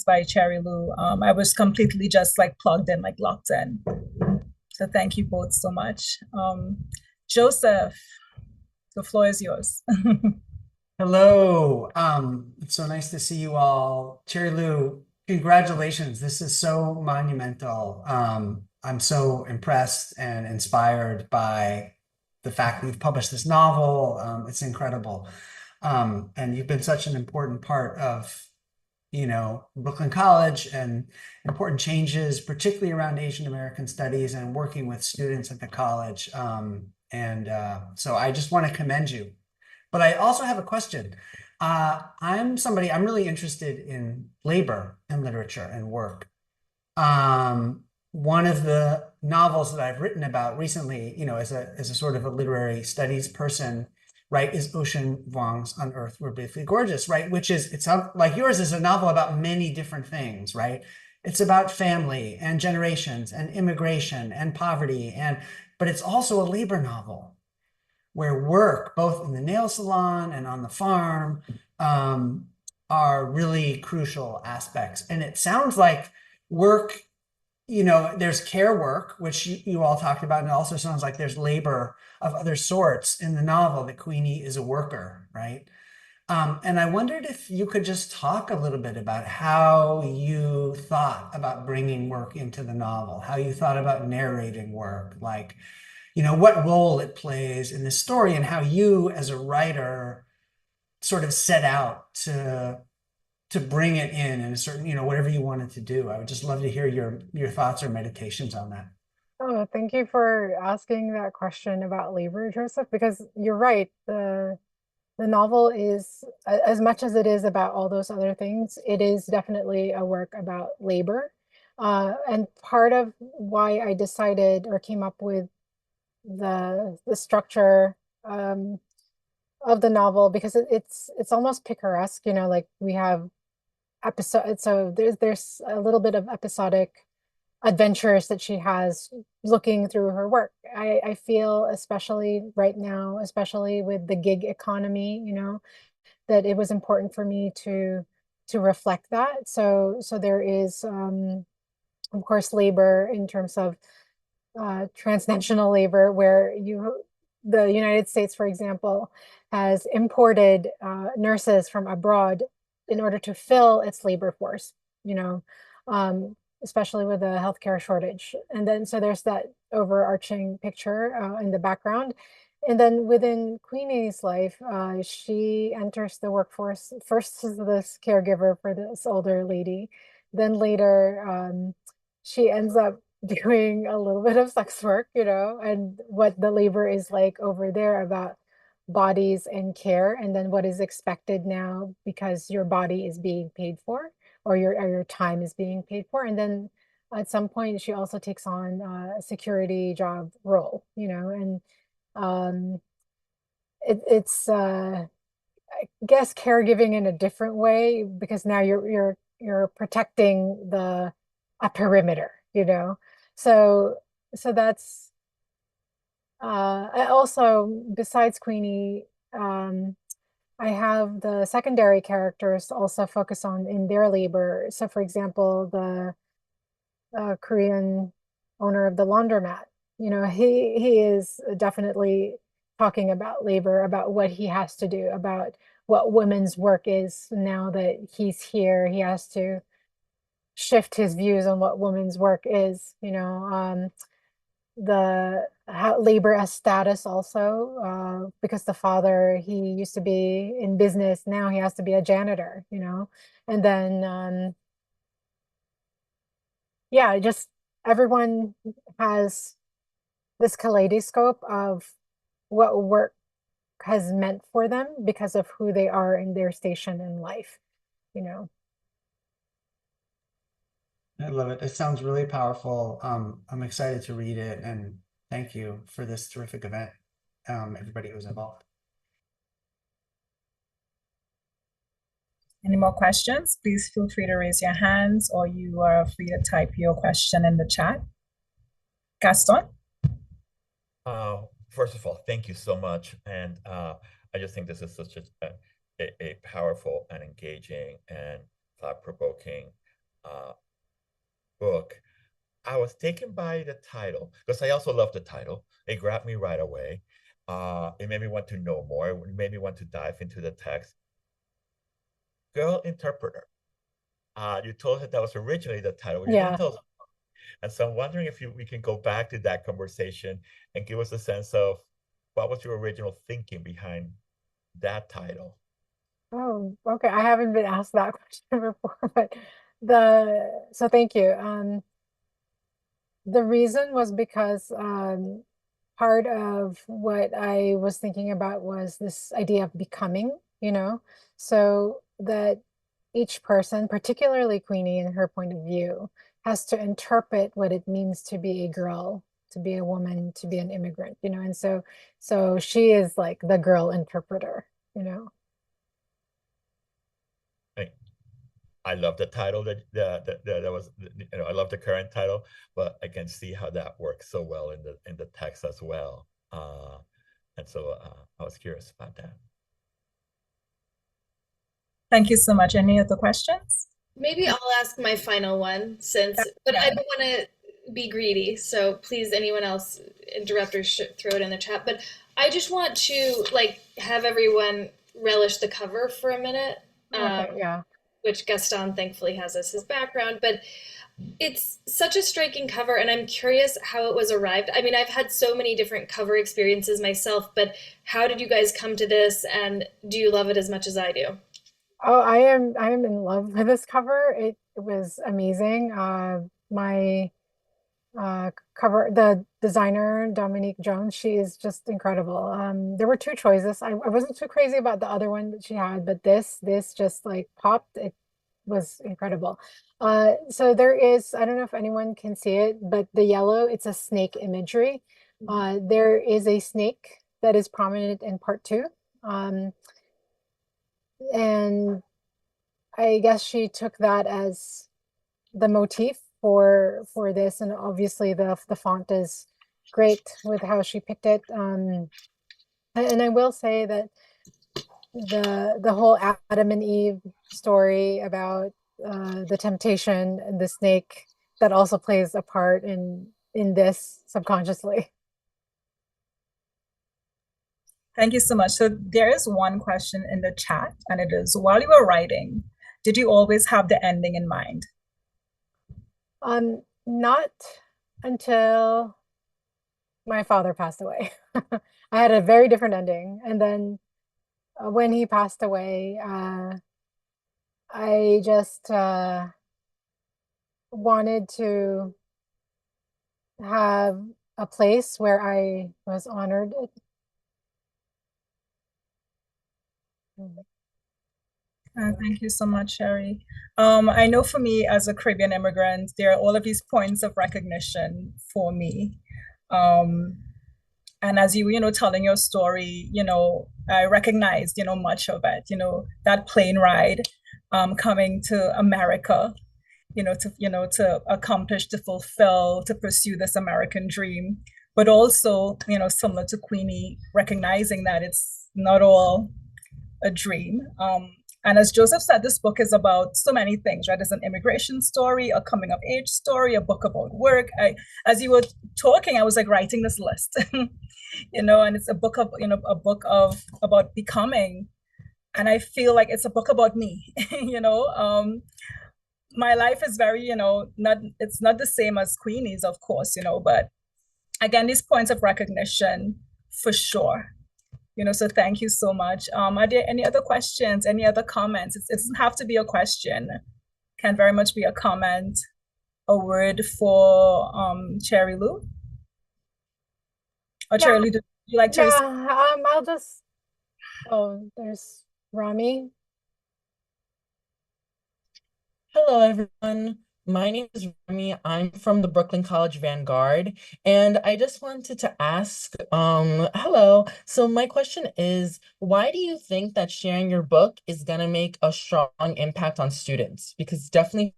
by Cherry Lou. I was completely just like plugged in, like locked in. So thank you both so much. Joseph, the floor is yours.
Hello. It's so nice to see you all. Cherry Lou, congratulations. This is so monumental. I'm so impressed and inspired by the fact that you've published this novel. It's incredible. And you've been such an important part of, Brooklyn College and important changes, particularly around Asian American studies and working with students at the college. So I just want to commend you. But I also have a question. I'm really interested in labor and literature and work. One of the novels that I've written about recently, as a sort of a literary studies person, right, is Ocean Vuong's On Earth We're Briefly Gorgeous, right? It's like yours is a novel about many different things, right? It's about family and generations and immigration and poverty, but it's also a labor novel where work, both in the nail salon and on the farm, are really crucial aspects. And it sounds like work, there's care work, which you all talked about, and it also sounds like there's labor of other sorts in the novel, that Queenie is a worker, right? And I wondered if you could just talk a little bit about how you thought about bringing work into the novel, how you thought about narrating work, like, what role it plays in the story, and how you as a writer sort of set out to bring it in a certain, whatever you wanted to do. I would just love to hear your thoughts or meditations on that.
Oh, thank you for asking that question about labor, Joseph, because you're right. The novel is, as much as it is about all those other things, it is definitely a work about labor. And part of why I decided or came up with the structure of the novel, because it's almost picaresque, like we have episode. So there's a little bit of episodic adventures that she has looking through her work. I feel, especially right now, especially with the gig economy, that it was important for me to reflect that. So there is, of course, labor in terms of transnational labor, where the United States, for example, has imported nurses from abroad in order to fill its labor force, you know, um, especially with the healthcare shortage. And then so there's that overarching picture in the background. And then within Queenie's life, she enters the workforce first as this caregiver for this older lady. Then later, she ends up doing a little bit of sex work, and what the labor is like over there about bodies and care, and then what is expected now because your body is being paid for, or your time is being paid for. And then at some point she also takes on a security job role, and um, it's I guess caregiving in a different way, because now you're protecting a perimeter, So so that's I also, besides Queenie, um I have the secondary characters also focus on in their labor. So for example, the Korean owner of the laundromat. He is definitely talking about labor, about what he has to do, about what women's work is now that he's here. He has to shift his views on what women's work is. The how labor as status also, because the father, he used to be in business, now he has to be a janitor. And then yeah, just everyone has this kaleidoscope of what work has meant for them because of who they are in their station in life, you know.
I love it. It sounds really powerful. I'm excited to read it, and thank you for this terrific event, everybody who was involved.
Any more questions? Please feel free to raise your hands, or you are free to type your question in the chat. Gaston?
First of all, thank you so much. And I just think this is such a powerful and engaging and thought-provoking book. I was taken by the title because I also love the title. It grabbed me right away. It made me want to know more. It made me want to dive into the text. Girl interpreter. You told us that was originally the title. You're going to
Yeah.
tell us. And so I'm wondering if we can go back to that conversation and give us a sense of what was your original thinking behind that title?
Oh, okay. I haven't been asked that question before, but so thank you. The reason was because part of what I was thinking about was this idea of becoming, so that each person, particularly Queenie in her point of view, has to interpret what it means to be a girl, to be a woman, to be an immigrant, and so she is like the girl interpreter.
I love the title that was, I love the current title, but I can see how that works so well in the text as well. And so I was curious about that.
Thank you so much. Any other questions?
Maybe I'll ask my final one but I don't want to be greedy, so please, anyone else interrupt or throw it in the chat. But I just want to like have everyone relish the cover for a minute,
Okay, yeah.
which Gaston thankfully has as his background. But it's such a striking cover, and I'm curious how it was arrived. I mean, I've had so many different cover experiences myself, but how did you guys come to this, and do you love it as much as I do?
Oh, I am in love with this cover. It was amazing. My cover, the designer Dominique Jones, she is just incredible. There were two choices. I wasn't too crazy about the other one that she had, but this just like popped. It was incredible. So there is, I don't know if anyone can see it, but the yellow, it's a snake imagery. There is a snake that is prominent in part two. And I guess she took that as the motif for this, and obviously the font is great with how she picked it. And I will say that the whole Adam and Eve story about the temptation and the snake, that also plays a part in this subconsciously.
Thank you so much. So there is one question in the chat, and it is, while you were writing, did you always have the ending in mind?
Not until my father passed away. I had a very different ending, and then when he passed away, I just wanted to have a place where I was honored.
Thank you so much, Sherry. I know for me as a Caribbean immigrant, there are all of these points of recognition for me. And as you telling your story, I recognized, much of it, that plane ride, coming to America, to accomplish, to fulfill, to pursue this American dream, but also, similar to Queenie, recognizing that it's not all a dream. And as Joseph said, this book is about so many things, right? It's an immigration story, a coming of age story, a book about work. As you were talking, I was like writing this list, and it's a book of, about becoming. And I feel like it's a book about me, my life is very, it's not the same as Queenie's, of course, but again, these points of recognition for sure. So thank you so much. Are there any other questions, any other comments? It doesn't have to be a question. Can very much be a comment, a word for Cherry Lou. Or Cherry Lou, do you like to
I'll just, oh, there's Rami.
Hello, everyone. My name is Remy. I'm from the Brooklyn College Vanguard, and I just wanted to ask, hello. So my question is, why do you think that sharing your book is gonna make a strong impact on students? Because definitely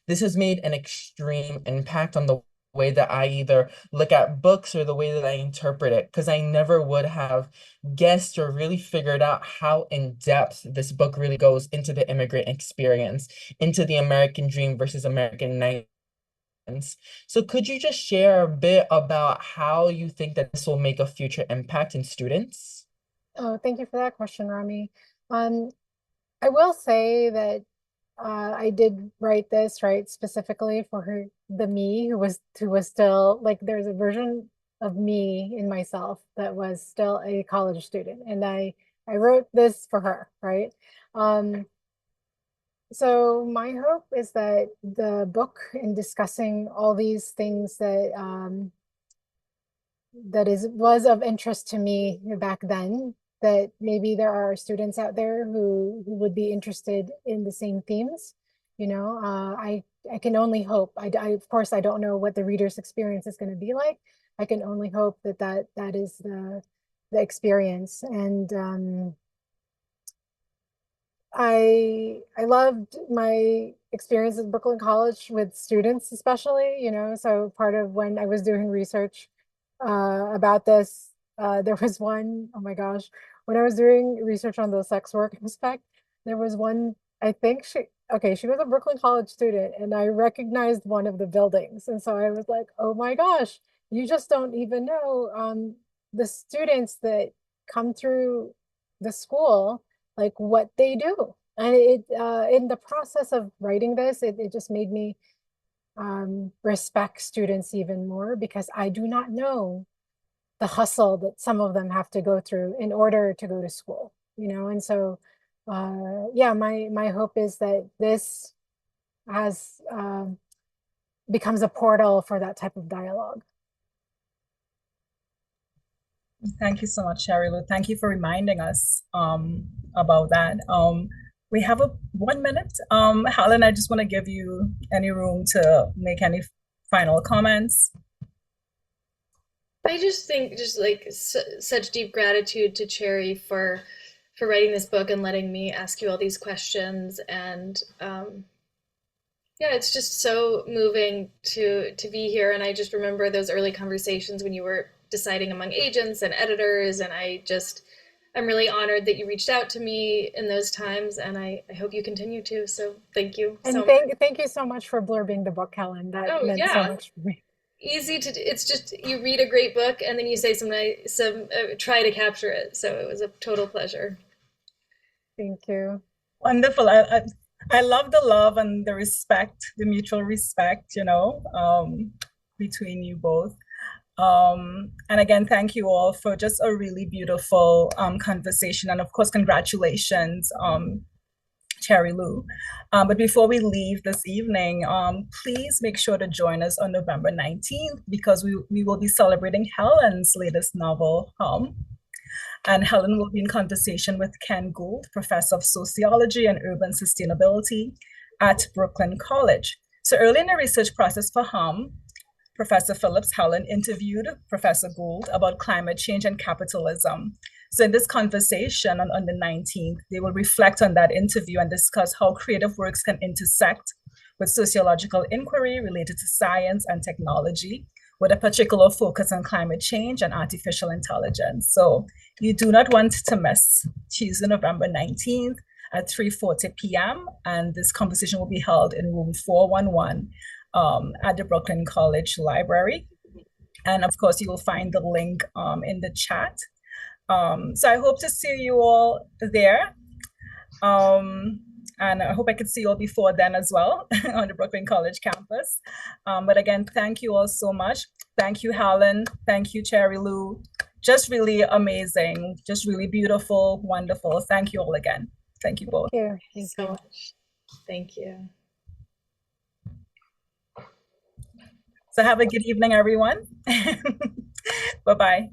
this has made an extreme impact on the way that I either look at books or the way that I interpret it, because I never would have guessed or really figured out how in depth this book really goes into the immigrant experience, into the American dream versus American nightmares. So could you just share a bit about how you think that this will make a future impact in students?
Oh, thank you for that question, Rami. I will say that I did write this, right, specifically for the me who was still like, there's a version of me in myself that was still a college student, and I wrote this for her, right? So my hope is that the book, in discussing all these things that was of interest to me back then, that maybe there are students out there who would be interested in the same themes. I can only hope. Of course, I don't know what the reader's experience is going to be like. I can only hope that is the experience. And I loved my experience at Brooklyn College with students, especially, so part of when I was doing research about this, there was one, oh my gosh, when I was doing research on the sex work aspect, there was one, I think she was a Brooklyn College student, and I recognized one of the buildings. And so I was like, oh my gosh, you just don't even know the students that come through the school, like what they do. And it in the process of writing this, it just made me respect students even more, because I do not know the hustle that some of them have to go through in order to go to school, and so yeah, my hope is that this has becomes a portal for that type of dialogue.
Thank you so much, Sharilu. Thank you for reminding us about that. We have 1 minute. Helen, I just want to give you any room to make any final comments.
I just think just like such deep gratitude to Cherry for writing this book and letting me ask you all these questions. And yeah, it's just so moving to be here. And I just remember those early conversations when you were deciding among agents and editors, and I'm really honored that you reached out to me in those times, and I hope you continue to. So thank you
And
so
thank you so much for blurbing the book, Helen. That meant so much for me.
Easy to do. It's just you read a great book and then you say some try to capture it. So it was a total pleasure.
Thank you.
Wonderful. I love the love and the respect, the mutual respect, between you both. And again, thank you all for just a really beautiful conversation. And of course, congratulations, Cherry Lou. But before we leave this evening, please make sure to join us on November 19th, because we will be celebrating Helen's latest novel, Hum. And Helen will be in conversation with Ken Gould, Professor of Sociology and Urban Sustainability at Brooklyn College. So early in the research process for Hum, Professor Phillips, Helen interviewed Professor Gould about climate change and capitalism. So in this conversation on the 19th, they will reflect on that interview and discuss how creative works can intersect with sociological inquiry related to science and technology, with a particular focus on climate change and artificial intelligence. So you do not want to miss Tuesday, November 19th at 3:40 p.m. And this conversation will be held in room 411 at the Brooklyn College Library. And of course, you will find the link in the chat. So I hope to see you all there. And I hope I could see you all before then as well on the Brooklyn College campus. But again, thank you all so much. Thank you, Helen. Thank you, Cherry Lou. Just really amazing, just really beautiful, wonderful. Thank you all again. Thank you both.
Thank you.
So much. Thank you.
So have a good evening, everyone. Bye-bye.